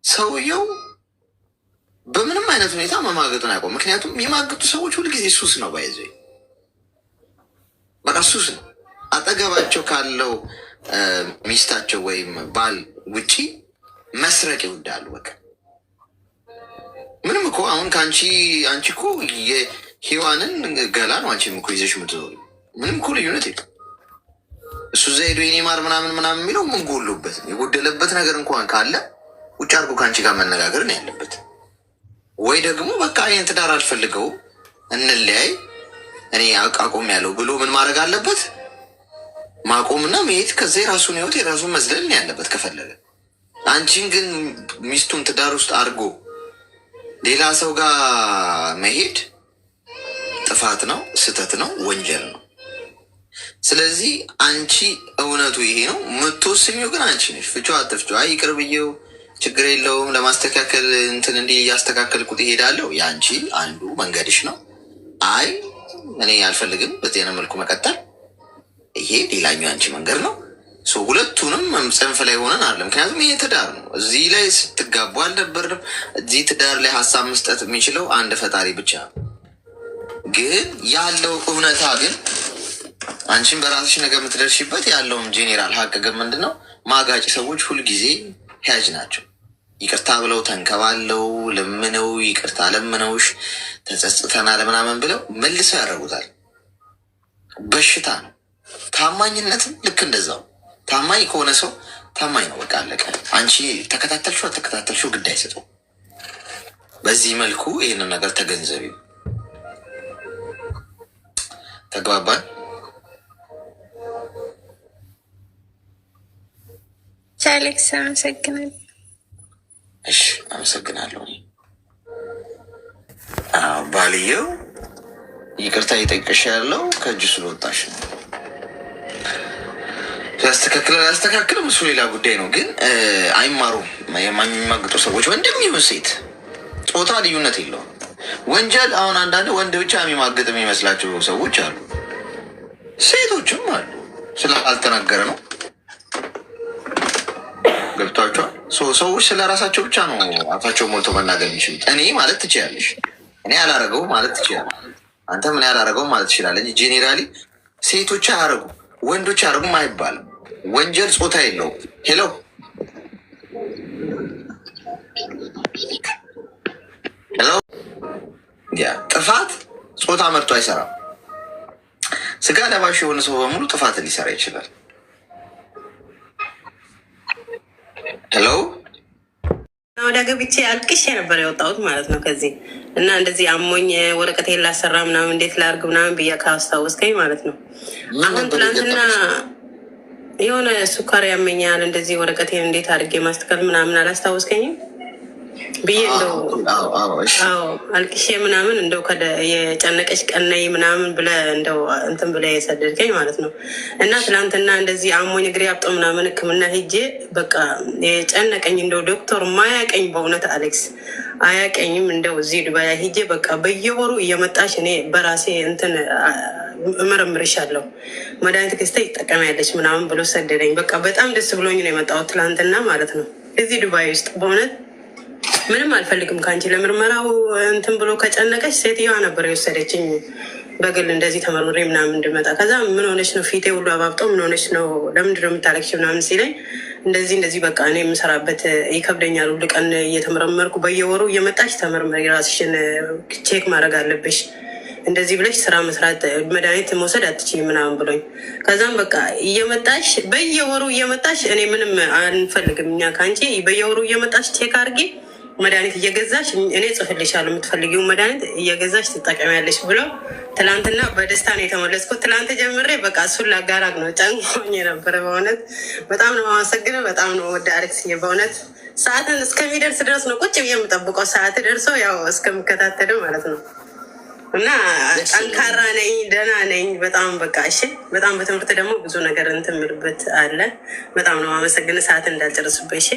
ሰውየው በምንም አይነት ሁኔታ መማገጡን አያውቁም። ምክንያቱም የሚማግጡ ሰዎች ሁልጊዜ ሱስ ነው፣ ባይዘ በቃ ሱስ ነው። አጠገባቸው ካለው ሚስታቸው ወይም ባል ውጪ መስረቅ ይወዳሉ። በቃ ምንም እኮ አሁን ከአንቺ እኮ የሔዋንን ገላ ነው አንቺም እኮ ይዘሽ የምትዞሪ። ምንም እኮ ልዩነት የለም። እሱ እዛ ሄዶ የኔ ማር ምናምን የሚለው ምን ጎሎበት? የጎደለበት ነገር እንኳን ካለ ውጭ አድርጎ ከአንቺ ጋር መነጋገር ነው ያለበት። ወይ ደግሞ በቃ ይህን ትዳር አልፈልገው እንለያይ እኔ አቆም ያለው ብሎ ምን ማድረግ አለበት? ማቆምና መሄድ። ከዛ የራሱን ህይወት የራሱን መዝለል ነው ያለበት ከፈለገ። አንቺን ግን ሚስቱን ትዳር ውስጥ አድርጎ ሌላ ሰው ጋር መሄድ ጥፋት ነው፣ ስህተት ነው፣ ወንጀል ነው። ስለዚህ አንቺ እውነቱ ይሄ ነው። የምትወስኚው ግን አንቺ ነሽ። ፍቺው አትፍቺው፣ አይ ይቅር ብዬው ችግር የለውም ለማስተካከል እንትን እንዲህ እያስተካከልኩት ይሄዳለሁ፣ የአንቺ አንዱ መንገድሽ ነው። አይ እኔ አልፈልግም በዚህ አይነት መልኩ መቀጠል፣ ይሄ ሌላኛው አንቺ መንገድ ነው። ሁለቱንም ጽንፍ ላይ ሆነን አለ። ምክንያቱም ይሄ ትዳር ነው። እዚህ ላይ ስትጋቡ አልነበርንም። እዚህ ትዳር ላይ ሀሳብ መስጠት የሚችለው አንድ ፈጣሪ ብቻ ነው። ግን ያለው እውነታ ግን አንቺን በራስሽ ነገር የምትደርሽበት ያለውን ጄኔራል ሀቅ ግን ምንድን ነው? ማጋጭ ሰዎች ሁልጊዜ ያጅ ናቸው። ይቅርታ ብለው ተንከባለው ለምነው ይቅርታ ለምነውሽ ተጸጽተናል ምናምን ብለው መልሰው ያደርጉታል። በሽታ ነው። ታማኝነትም ልክ እንደዛው ታማኝ ከሆነ ሰው ታማኝ ነው። በቃ አለቀ። አንቺ ተከታተልሽው አልተከታተልሽው ግድ አይሰጠው። በዚህ መልኩ ይህንን ነገር ተገንዘቢው። ተግባባን?
አሌክስ አመሰግናለሁ።
እሺ አመሰግናለሁ። ባልየው ይቅርታ እየጠየቀሽ ያለው ከእጁ ስለወጣሽ ነው። ያስተካክልም እሱ ሌላ ጉዳይ ነው። ግን አይማሩም። የሚማግጡ ሰዎች ወንድም ይሁን ሴት ጾታ ልዩነት የለውም። ወንጀል አሁን አንዳንድ ወንድ ብቻ የሚማግጥ የሚመስላቸው ሰዎች አሉ፣ ሴቶችም አሉ። ስላልተናገረ ነው። ገብቷቸዋል። ሰዎች ስለ ራሳቸው ብቻ ነው አፋቸው ሞልቶ መናገር የሚችሉት። እኔ ማለት ትችላለሽ፣ እኔ ያላረገው ማለት ትችላለሽ፣ አንተ ምን ያላረገው ማለት ትችላለህ እንጂ ጄኔራሊ ሴቶች አያረጉ ወንዶች አያረጉም አይባልም። ወንጀል ጾታ የለውም። ሄሎ ሄሎ፣ ያ ጥፋት ጾታ መርጦ አይሰራም። ስጋ ለባሽ የሆነ ሰው በሙሉ ጥፋትን ሊሰራ ይችላል። ሄሎ
ወደ ገብቼ አልቅሼ ነበር የወጣሁት ማለት ነው ከዚህ እና እንደዚህ አሞኝ ወረቀቴን ላሰራ ምናምን እንዴት ላርግ ምናምን ብዬ ካስታወስከኝ ማለት ነው። አሁን ትናንትና የሆነ ሱካር ያመኛል እንደዚህ ወረቀቴን እንዴት አድርጌ ማስተካከል ምናምን አላስታወስከኝም ብዬ እንደው አልቅሼ ምናምን እንደው የጨነቀች ቀነይ ምናምን ብለ እንደው እንትን ብለ የሰደድከኝ ማለት ነው። እና ትላንትና እንደዚህ አሞኝ እግሬ አብጦ ምናምን ሕክምና ሄጄ በቃ የጨነቀኝ እንደው ዶክተር ማያቀኝ በእውነት አሌክስ አያቀኝም። እንደው እዚህ ዱባይ ሄጄ በቃ በየወሩ እየመጣሽ እኔ በራሴ እንትን እመረምርሻለሁ መድኃኒት ገዝተሽ ትጠቀሚያለሽ ምናምን ብሎ ሰደደኝ። በቃ በጣም ደስ ብሎኝ ነው የመጣሁት ትላንትና ማለት ነው እዚህ ዱባይ ውስጥ በእውነት ምንም አልፈልግም ከአንቺ ለምርመራው እንትን ብሎ ከጨነቀች ሴትዮዋ ነበር የወሰደችኝ በግል እንደዚህ ተመርምሬ ምናምን እንድመጣ። ከዛ ምን ሆነች ነው ፊቴ ሁሉ አባብጦ ምን ሆነች ነው ለምንድነው የምታለቅሽ ምናምን ሲለኝ እንደዚህ በቃ እኔ የምሰራበት ይከብደኛል፣ ሁሉ ቀን እየተመረመርኩ በየወሩ እየመጣች ተመርመሪ፣ ራስሽን ቼክ ማድረግ አለብሽ፣ እንደዚህ ብለሽ ስራ መስራት መድኃኒት መውሰድ አትችይም ምናምን ብሎኝ ከዛም በቃ እየመጣሽ በየወሩ እየመጣሽ እኔ ምንም አንፈልግም እኛ ከአንቺ በየወሩ እየመጣሽ ቼክ አድርጌ መድኃኒት እየገዛሽ እኔ ጽፍልሻለሁ የምትፈልጊውን መድኃኒት እየገዛሽ ትጠቀሚያለሽ ብሎ ትላንትና በደስታ ነው የተመለስኩት። ትላንት ጀምሬ በቃ እሱን ላጋራቅ ነው ጨንቆኝ የነበረ። በእውነት በጣም ነው የማመሰግነው። በጣም ነው ወደ አሌክስዬ በእውነት ሰዓትን እስከሚደርስ ድረስ ነው ቁጭ ብዬ የምጠብቀው። ሰዓት ደርሶ ያው እስከምከታተለው ማለት ነው። እና ጠንካራ ነኝ፣ ደህና ነኝ በጣም በቃ እሺ። በጣም በትምህርት ደግሞ ብዙ ነገር እንትን የምልበት አለ። በጣም ነው የማመሰግነው። ሰዓት እንዳልጨርስበት እሺ።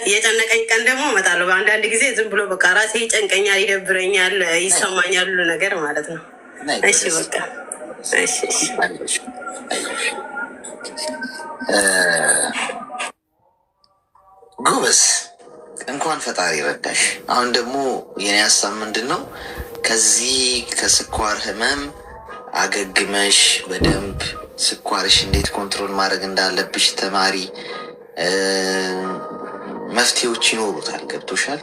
የጨነቀኝ ቀን ደግሞ እመጣለሁ። በአንዳንድ ጊዜ ዝም ብሎ በቃ ራሴ ይጨንቀኛል፣ ይደብረኛል፣ ይሰማኛል ሁሉ ነገር ማለት ነው። እሺ በቃ እሺ።
ጎበዝ፣ እንኳን ፈጣሪ ረዳሽ። አሁን ደግሞ የኔ ሀሳብ ምንድን ነው? ከዚህ ከስኳር ህመም አገግመሽ በደንብ ስኳርሽ እንዴት ኮንትሮል ማድረግ እንዳለብሽ ተማሪ። መፍትሄዎች ይኖሩታል። ገብቶሻል?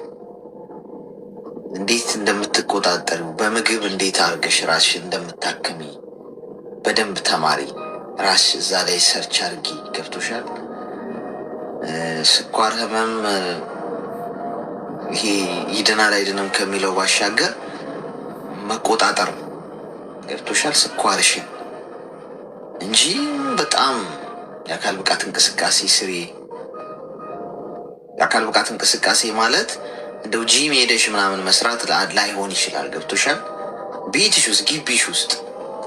እንዴት እንደምትቆጣጠሩ በምግብ እንዴት አድርገሽ ራስሽ እንደምታክሚ በደንብ ተማሪ። ራስሽ እዛ ላይ ሰርች አድርጊ። ገብቶሻል? ስኳር ህመም ይሄ ይድናል አይድንም ከሚለው ባሻገር መቆጣጠር ነው። ገብቶሻል? ስኳርሽን እንጂ በጣም የአካል ብቃት እንቅስቃሴ ስሪ። የአካል ብቃት እንቅስቃሴ ማለት እንደው ጂም ሄደሽ ምናምን መስራት ላይሆን ይችላል። ገብቶሻል? ቤትሽ ውስጥ ግቢሽ ውስጥ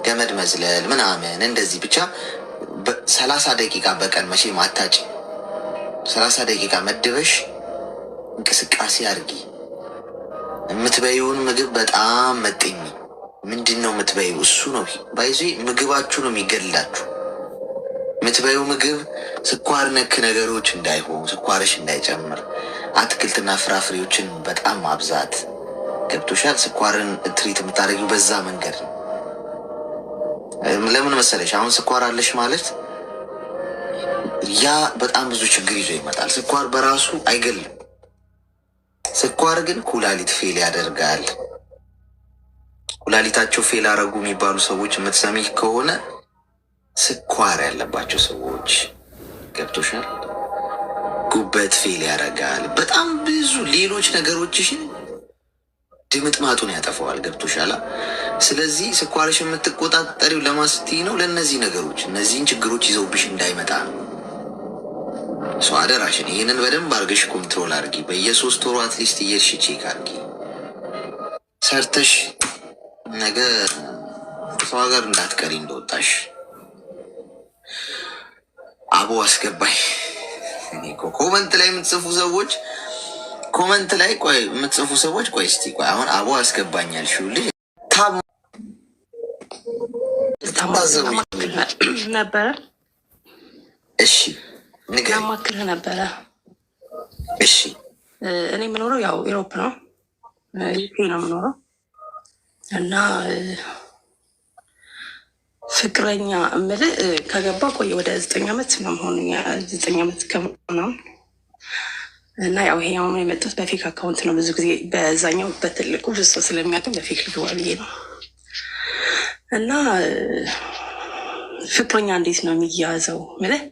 ገመድ መዝለል ምናምን እንደዚህ ብቻ 30 ደቂቃ በቀን መቼም አታጭ። 30 ደቂቃ መድበሽ እንቅስቃሴ አድርጊ። የምትበይውን ምግብ በጣም መጥኝ። ምንድን ነው የምትበይው? እሱ ነው ባይዞ ምግባችሁ ነው የሚገድላችሁ። የምትበይው ምግብ ስኳር ነክ ነገሮች እንዳይሆኑ፣ ስኳርሽ እንዳይጨምር፣ አትክልትና ፍራፍሬዎችን በጣም ማብዛት። ገብቶሻል? ስኳርን ትሪት የምታደርጊው በዛ መንገድ ነው። ለምን መሰለሽ? አሁን ስኳር አለሽ ማለት ያ በጣም ብዙ ችግር ይዞ ይመጣል። ስኳር በራሱ አይገልም። ስኳር ግን ኩላሊት ፌል ያደርጋል። ኩላሊታቸው ፌል አረጉ የሚባሉ ሰዎች የምትሰሚ ከሆነ ስኳር ያለባቸው ሰዎች፣ ገብቶሻል? ጉበት ፌል ያደርጋል። በጣም ብዙ ሌሎች ነገሮችሽን ድምጥማጡን ያጠፋዋል። ገብቶሻል? ስለዚህ ስኳርሽ የምትቆጣጠሪው ለማስትይ ነው፣ ለእነዚህ ነገሮች እነዚህን ችግሮች ይዘውብሽ እንዳይመጣ ነው። ሰው አደራሽን ይህንን በደንብ አርገሽ ኮንትሮል አርጊ። በየ3 ወሩ አትሊስት እየሄድሽ ቼክ አርጊ። ሰርተሽ ነገ ሰው ሀገር እንዳትቀሪ እንደወጣሽ። አቦ አስገባኝ። ኮመንት ላይ የምትጽፉ ሰዎች ቆይ እስቲ ቆይ አሁን አቦ አስገባኛል ሽውልሽ
ነበረ።
እሺ
ያማክርህ ነበረ።
እሺ
እኔ የምኖረው ያው ኢሮፕ ነው፣ ዩኬ ነው የምኖረው እና ፍቅረኛ እምልህ ከገባ ቆየ ወደ 9 ዓመት ነው መሆኑ 9 ዓመት ከምናምን እና ያው ይሄ አሁን የመጡት በፌክ አካውንት ነው። ብዙ ጊዜ በዛኛው በትልቁ ብዙ ሰው ስለሚያውቅም በፌክ ልግባ ብዬ ነው። እና ፍቅረኛ እንዴት ነው የሚያዘው? ምልህ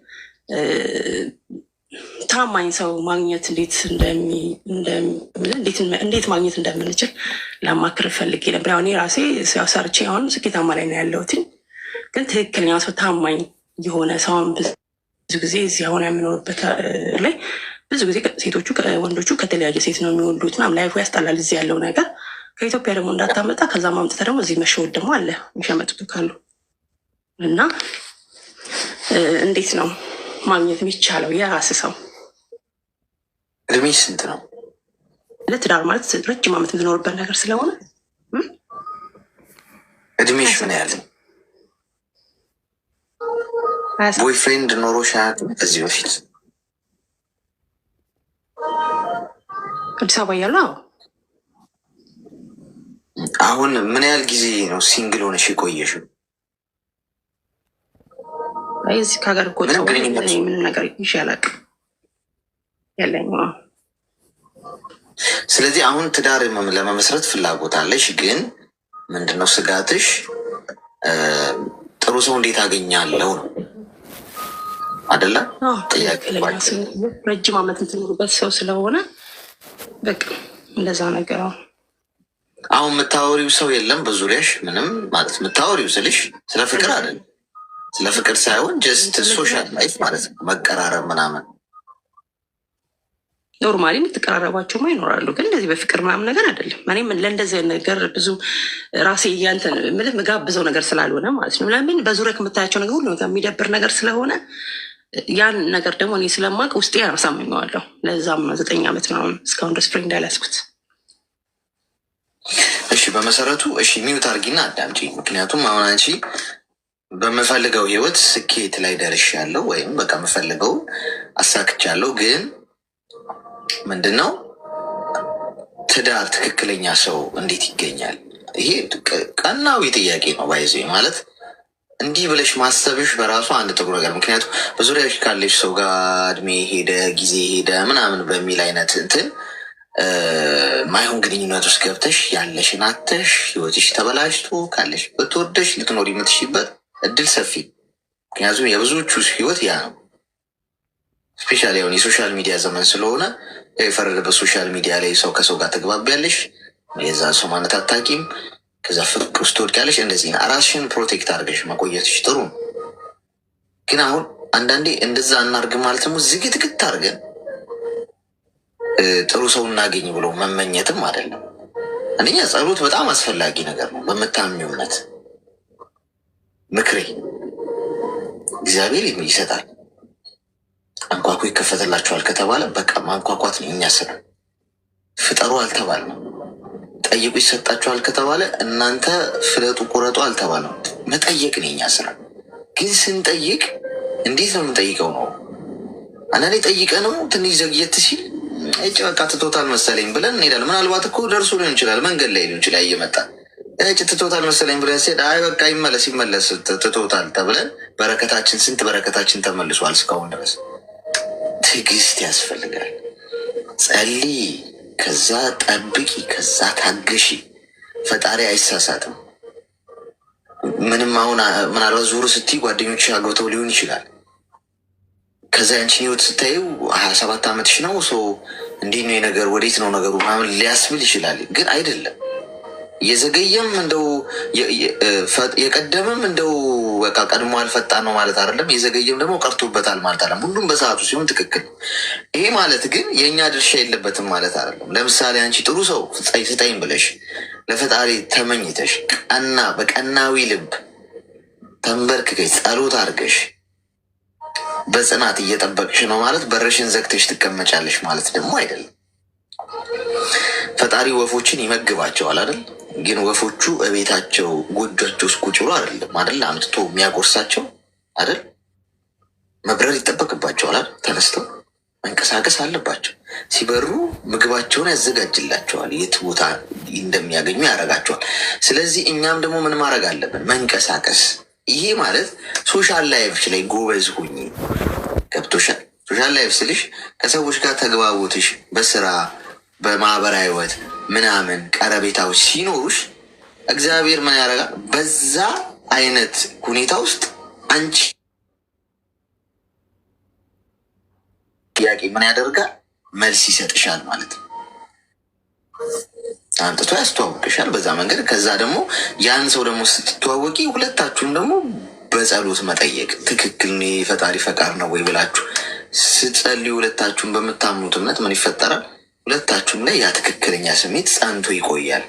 ታማኝ ሰው ማግኘት እንዴት ማግኘት እንደምንችል ለማክር ፈልጌ ነበር። ያው እኔ ራሴ ሰርቼ አሁን ስኬታማ ላይ ነው ያለሁትኝ። ግን ትክክለኛ ሰው ታማኝ የሆነ ሰውን ብዙ ጊዜ እዚህ አሁን የምኖርበት ላይ ብዙ ጊዜ ሴቶቹ ወንዶቹ ከተለያየ ሴት ነው የሚወልዱት። ምናምን ላይፉ ያስጠላል እዚህ ያለው ነገር። ከኢትዮጵያ ደግሞ እንዳታመጣ ከዛ ማምጠት ደግሞ እዚህ መሸወድ ደግሞ አለ የሚሸመጡት ካሉ እና እንዴት ነው ማግኘት የሚቻለው የራስ ሰው?
እድሜሽ ስንት ነው?
ለትዳር ማለት ረጅም ዓመት የምትኖርበት ነገር ስለሆነ
እድሜሽ ምን ያህል? ቦይፍሬንድ ኖሮሽ አያውቅም ከዚህ በፊት?
አዲስ አበባ እያለሁ
አሁን ምን ያህል ጊዜ ነው ሲንግል ሆነሽ የቆየሽው?
እዚህ ከሀገር እኮ ምንም ነገር ይዤ አላውቅም ያለኝ።
ስለዚህ አሁን ትዳር ለመመስረት ፍላጎት አለሽ፣ ግን ምንድነው ስጋትሽ? ጥሩ ሰው እንዴት አገኛለሁ ነው አደለ? ጥያቄ
ረጅም ዓመት የምትኖሩበት ሰው ስለሆነ በቃ እንደዛ ነገር።
አሁን የምታወሪው ሰው የለም በዙሪያሽ? ምንም ማለት የምታወሪው ስልሽ ስለ ፍቅር አይደለም፣ ስለ ፍቅር ሳይሆን ጀስት ሶሻል ላይፍ ማለት ነው፣ መቀራረብ ምናምን።
ኖርማሊ የምትቀራረባቸውማ ይኖራሉ፣ ግን እንደዚህ በፍቅር ምናምን ነገር አይደለም። እኔም ለእንደዚህ ነገር ብዙ ራሴ እያንተን ምልህ ምጋብዘው ነገር ስላልሆነ ማለት ነው። ለምን በዙሪያ ከምታያቸው ነገር ሁሉ የሚደብር ነገር ስለሆነ ያን ነገር ደግሞ እኔ ስለማውቅ ውስጤ ያሳምኘዋለሁ። ለዛም 9 ዓመት ምናምን እስካሁን ድረስ ፍሬንድ እንዳላስኩት።
እሺ በመሰረቱ እሺ ሚዩት አርጊና አዳምጪ። ምክንያቱም አሁን አንቺ በምፈልገው ህይወት ስኬት ላይ ደርሻለሁ ወይም በቃ የምፈልገው አሳክቻለሁ፣ ግን ምንድነው ትዳር ትክክለኛ ሰው እንዴት ይገኛል? ይሄ ቀናዊ ጥያቄ ነው። ባይዞ ማለት እንዲህ ብለሽ ማሰብሽ በራሱ አንድ ጥሩ ነገር። ምክንያቱም በዙሪያሽ ካለሽ ሰው ጋር እድሜ ሄደ ጊዜ ሄደ ምናምን በሚል አይነት እንትን ማይሆን ግንኙነት ውስጥ ገብተሽ ያለሽን አተሽ ህይወትሽ ተበላሽቶ ካለሽ ብትወደሽ ልትኖር የምትሽበት እድል ሰፊ። ምክንያቱም የብዙዎቹ ህይወት ያ ነው። ስፔሻሊ አሁን የሶሻል ሚዲያ ዘመን ስለሆነ የፈረደ በሶሻል ሚዲያ ላይ ሰው ከሰው ጋር ተግባቢያለሽ፣ የዛ ሰው ማነት አታቂም፣ ከዛ ፍቅር ውስጥ ትወድቂያለሽ። እንደዚህ ራስሽን ፕሮቴክት አድርገሽ መቆየትሽ ጥሩ ነው። ግን አሁን አንዳንዴ እንደዛ እናርግ ማለት ደግሞ ዝግትግት አድርገን ጥሩ ሰው እናገኝ ብሎ መመኘትም አይደለም። አንደኛ ጸሎት በጣም አስፈላጊ ነገር ነው። በምታምኚው እምነት ምክሬ እግዚአብሔር ይሰጣል። አንኳኩ ይከፈትላችኋል ከተባለ በቃ ማንኳኳት ነው የኛ ስራ። ፍጠሩ አልተባልንም። ጠይቁ ይሰጣችኋል ከተባለ እናንተ ፍለጡ ቁረጡ አልተባለም። መጠየቅ ነው የኛ ስራ። ግን ስንጠይቅ እንዴት ነው የምንጠይቀው ነው? አንዳንዴ ጠይቀ ነው ትንሽ ዘግየት ሲል በቃ ትቶታል መሰለኝ ብለን እንሄዳለን። ምናልባት እኮ ደርሶ ሊሆን ይችላል፣ መንገድ ላይ ሊሆን ይችላል እየመጣ ትቶታል መሰለኝ ብለን ሲሄድ አይ በቃ ይመለስ ትቶታል ተብለን በረከታችን ስንት በረከታችን ተመልሷል እስካሁን ድረስ። ትዕግስት ያስፈልጋል። ጸልይ፣ ከዛ ጠብቂ፣ ከዛ ታገሺ። ፈጣሪ አይሳሳትም። ምንም አሁን ምናልባት ዙር ስትይ ጓደኞች አግብተው ሊሆን ይችላል። ከዛ ያንቺን ህይወት ስታዩ 27 ዓመትሽ ነው ሰው እንዲህ ነው የነገር ወዴት ነው ነገሩ ምናምን ሊያስብል ይችላል። ግን አይደለም። የዘገየም እንደው የቀደመም እንደው በቃ ቀድሞ አልፈጣን ነው ማለት አይደለም። የዘገየም ደግሞ ቀርቶበታል ማለት አይደለም። ሁሉም በሰዓቱ ሲሆን ትክክል። ይሄ ማለት ግን የእኛ ድርሻ የለበትም ማለት አይደለም። ለምሳሌ አንቺ ጥሩ ሰው ስጠኝ ብለሽ ለፈጣሪ ተመኝተሽ በቀናዊ ልብ ተንበርክከሽ ጸሎት አድርገሽ በጽናት እየጠበቅሽ ነው ማለት በረሽን ዘግተሽ ትቀመጫለሽ ማለት ደግሞ አይደለም። ፈጣሪ ወፎችን ይመግባቸዋል አይደል? ግን ወፎቹ እቤታቸው ጎጆቸው ውስጥ ቁጭ ብሎ አይደል አምጥቶ የሚያጎርሳቸው አይደል? መብረር ይጠበቅባቸዋል አይደል? ተነስተው መንቀሳቀስ አለባቸው። ሲበሩ ምግባቸውን ያዘጋጅላቸዋል፣ የት ቦታ እንደሚያገኙ ያደርጋቸዋል። ስለዚህ እኛም ደግሞ ምን ማድረግ አለብን? መንቀሳቀስ። ይሄ ማለት ሶሻል ላይፍ ላይ ጎበዝ ሁኚ። ገብቶሻል? ሶሻል ላይፍ ስልሽ ከሰዎች ጋር ተግባቦትሽ በስራ በማህበራዊ ህይወት ምናምን ቀረቤታዎች ሲኖሩሽ እግዚአብሔር ምን ያደርጋል? በዛ አይነት ሁኔታ ውስጥ አንቺ ጥያቄ ምን ያደርጋል? መልስ ይሰጥሻል ማለት ነው። አምጥቶ ያስተዋውቅሻል በዛ መንገድ። ከዛ ደግሞ ያን ሰው ደግሞ ስትተዋወቂ ሁለታችሁም ደግሞ በጸሎት መጠየቅ ትክክል ነው የፈጣሪ ፈቃድ ነው ወይ ብላችሁ ስትጸልዩ ሁለታችሁም በምታምኑት እምነት ምን ይፈጠራል? ሁለታችሁም ላይ ያ ትክክለኛ ስሜት ጸንቶ ይቆያል።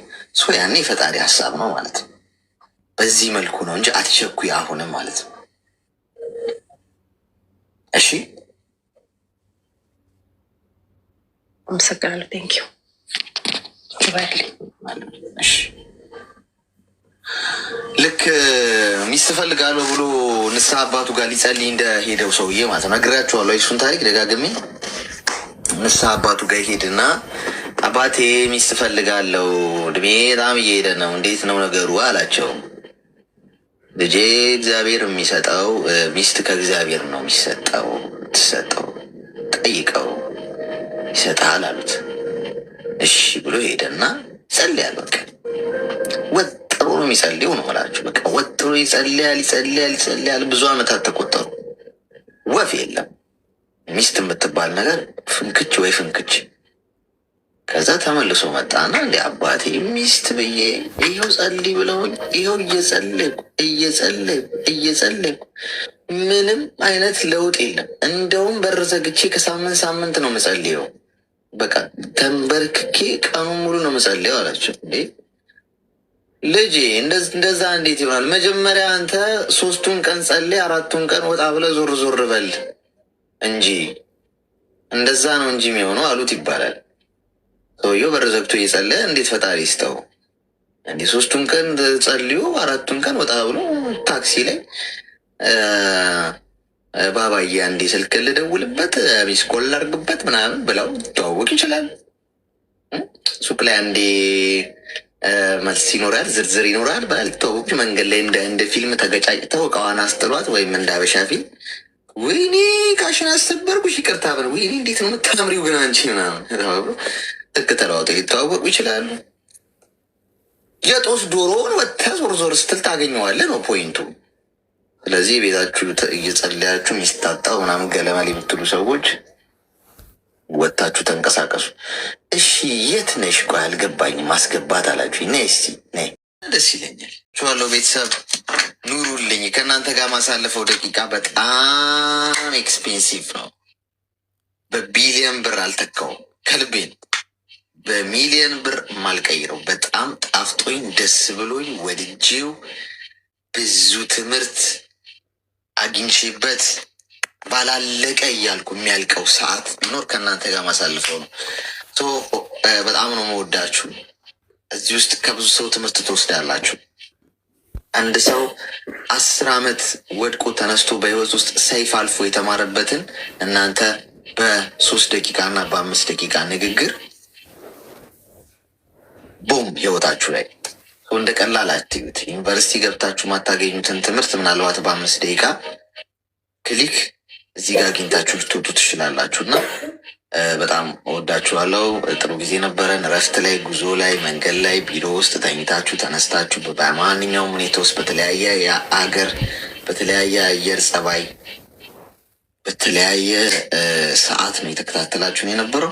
ያኔ የፈጣሪ ሀሳብ ነው ማለት ነው። በዚህ መልኩ ነው እንጂ አትቸኩ አሁንም ማለት ነው። እሺ፣
አመሰግናለሁ። ቴንኪው።
እሺ፣ ልክ ሚስት እፈልጋለሁ ብሎ ንስሐ አባቱ ጋር ሊጸልይ እንደሄደው ሰውዬ ማለት ነው። ነግራችኋለሁ እሱን ታሪክ ደጋግሜ። ንስሐ አባቱ ጋር ይሄድና አባቴ ሚስት እፈልጋለሁ፣ እድሜ በጣም እየሄደ ነው፣ እንዴት ነው ነገሩ አላቸው። ልጄ እግዚአብሔር የሚሰጠው ሚስት ከእግዚአብሔር ነው ትሰጠው፣ ጠይቀው ይሰጥሃል አሉት። እሺ ብሎ ሄደና ጸልያል። በቃ ወጥሮ ነው የሚጸልየው ነው እላችሁ። በቃ ወጥሮ ይጸልያል። ብዙ ዓመታት ተቆጠሩ። ወፍ የለም ሚስት የምትባል ነገር ፍንክች ወይ ፍንክች። ከዛ ተመልሶ መጣና እንደ አባቴ ሚስት ብዬ ይኸው ጸልይ ብለውኝ ይኸው እየጸለይኩ ምንም አይነት ለውጥ የለም። እንደውም በር ዘግቼ ከሳምንት ነው የምጸልየው። በቃ ተንበርክኬ ቀኑን ሙሉ ነው የምጸልየው አላቸው። እንዴ ልጄ እንደዛ እንዴት ይሆናል? መጀመሪያ አንተ 3ቱን ቀን ጸልይ፣ 4ቱን ቀን ወጣ ብለህ ዞር በል እንጂ እንደዛ ነው እንጂ የሚሆነው አሉት ይባላል። ሰውየው በር ዘግቶ እየጸለየ እንዴት ፈጣሪ ይስጠው? እንዲህ 3ቱን ቀን ጸልዮ 4ቱን ቀን ወጣ ብሎ ታክሲ ላይ ባባዬ አንዴ ስልክ ልደውልበት ሚስ ኮል ላድርግበት ምናምን ብለው ተዋወቅ ይችላል። ሱቅ ላይ አንዴ መልስ ይኖራል፣ ዝርዝር ይኖራል። ባልተዋወቁ መንገድ ላይ እንደ ፊልም ተገጫጭተው እቃዋን አስጥሏት ወይም እንደ አበሻ ፊልም ወይኔ ካሽን አሰበርኩሽ ይቅርታ በል፣ ወይኔ እንዴት ነው የምታምሪው ግን አንቺ ምናምን ጥቅ ተለዋውጠው ሊተዋወቁ ይችላሉ። የጦስ ዶሮውን ወጥተህ ዞር ስትል ታገኘዋለህ ነው ፖይንቱ። ስለዚህ ቤታችሁ እየጸለያችሁ ሚስታጣው ምናምን ገለመል የምትሉ ሰዎች ወጥታችሁ ተንቀሳቀሱ። እሺ የት ነሽ? ቆይ አልገባኝም። ማስገባት አላችሁ። ነይ እስቲ ነይ። ደስ ይለኛል። ችዋለው ቤተሰብ ኑሩልኝ። ከእናንተ ጋር ማሳለፈው ደቂቃ በጣም ኤክስፔንሲቭ ነው። በቢሊየን ብር አልተካውም። ከልቤን በሚሊየን ብር ማልቀይረው። በጣም ጣፍጦኝ ደስ ብሎኝ ወድጄው ብዙ ትምህርት አግኝቼበት ባላለቀ እያልኩ የሚያልቀው ሰዓት ቢኖር ከእናንተ ጋር ማሳልፈው ነው። በጣም ነው መወዳችሁ። እዚህ ውስጥ ከብዙ ሰው ትምህርት ትወስዳላችሁ። አንድ ሰው 10 ዓመት ወድቆ ተነስቶ በህይወት ውስጥ ሰይፍ አልፎ የተማረበትን እናንተ በ3 ደቂቃ እና በ5 ደቂቃ ንግግር ቦም ህይወታችሁ ላይ እንደ ቀላል አትዩት። ዩኒቨርሲቲ ገብታችሁ ማታገኙትን ትምህርት ምናልባት በ5 ደቂቃ ክሊክ እዚህ ጋር አግኝታችሁ ልትወጡ ትችላላችሁ። እና በጣም እወዳችኋለሁ። ጥሩ ጊዜ ነበረን። እረፍት ላይ፣ ጉዞ ላይ፣ መንገድ ላይ፣ ቢሮ ውስጥ ተኝታችሁ ተነስታችሁ በማንኛውም ሁኔታ ውስጥ በተለያየ የአገር በተለያየ አየር ጸባይ በተለያየ ሰዓት ነው የተከታተላችሁን የነበረው።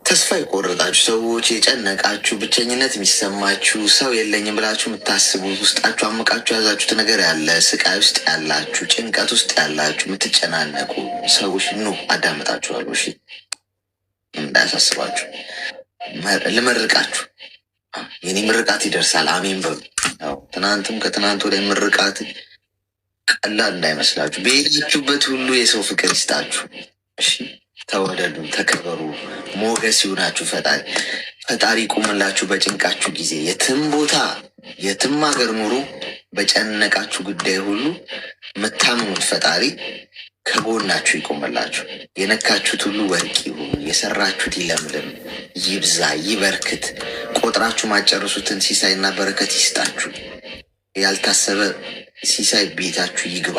ተስፋ የቆረጣችሁ ሰዎች፣ የጨነቃችሁ፣ ብቸኝነት የሚሰማችሁ፣ ሰው የለኝም ብላችሁ የምታስቡ፣ ውስጣችሁ አምቃችሁ የያዛችሁት ነገር ያለ፣ ስቃይ ውስጥ ያላችሁ፣ ጭንቀት ውስጥ ያላችሁ፣ የምትጨናነቁ ሰዎች ኑ አዳምጣችኋለሁ። እሺ እንዳያሳስባችሁ ልመርቃችሁ። የኔ ምርቃት ይደርሳል። አሜን በሉ። ትናንትም ከትናንት ወደ ምርቃት ቀላል እንዳይመስላችሁ። በሄዳችሁበት ሁሉ የሰው ፍቅር ይስጣችሁ። እሺ ተወደዱ፣ ተከበሩ፣ ሞገስ ይሁናችሁ። ፈጣሪ ቁምላችሁ በጭንቃችሁ ጊዜ። የትም ቦታ የትም ሀገር ኑሩ፣ በጨነቃችሁ ጉዳይ ሁሉ የምታምኑት ፈጣሪ ከጎናችሁ ይቆምላችሁ። የነካችሁት ሁሉ ወርቅ ይሁን፣ የሰራችሁት ይለምልም፣ ይብዛ፣ ይበርክት። ቆጥራችሁ ማጨረሱትን ሲሳይና በረከት ይስጣችሁ። ያልታሰበ ሲሳይ ቤታችሁ ይግባ፣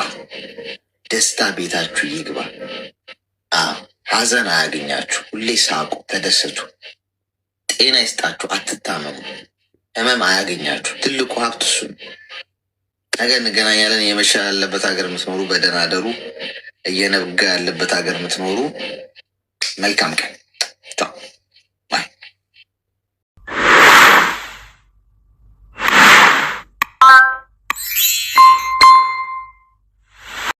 ደስታ ቤታችሁ ይግባ። ሐዘን አያገኛችሁ። ሁሌ ሳቁ፣ ተደሰቱ። ጤና ይስጣችሁ፣ አትታመሙ። ህመም አያገኛችሁ። ትልቁ ሀብት እሱ ነው። ነገ እንገናኛለን። የመሻ ያለበት ሀገር የምትኖሩ በደህና አደሩ። እየነጋ ያለበት ሀገር የምትኖሩ መልካም ቀን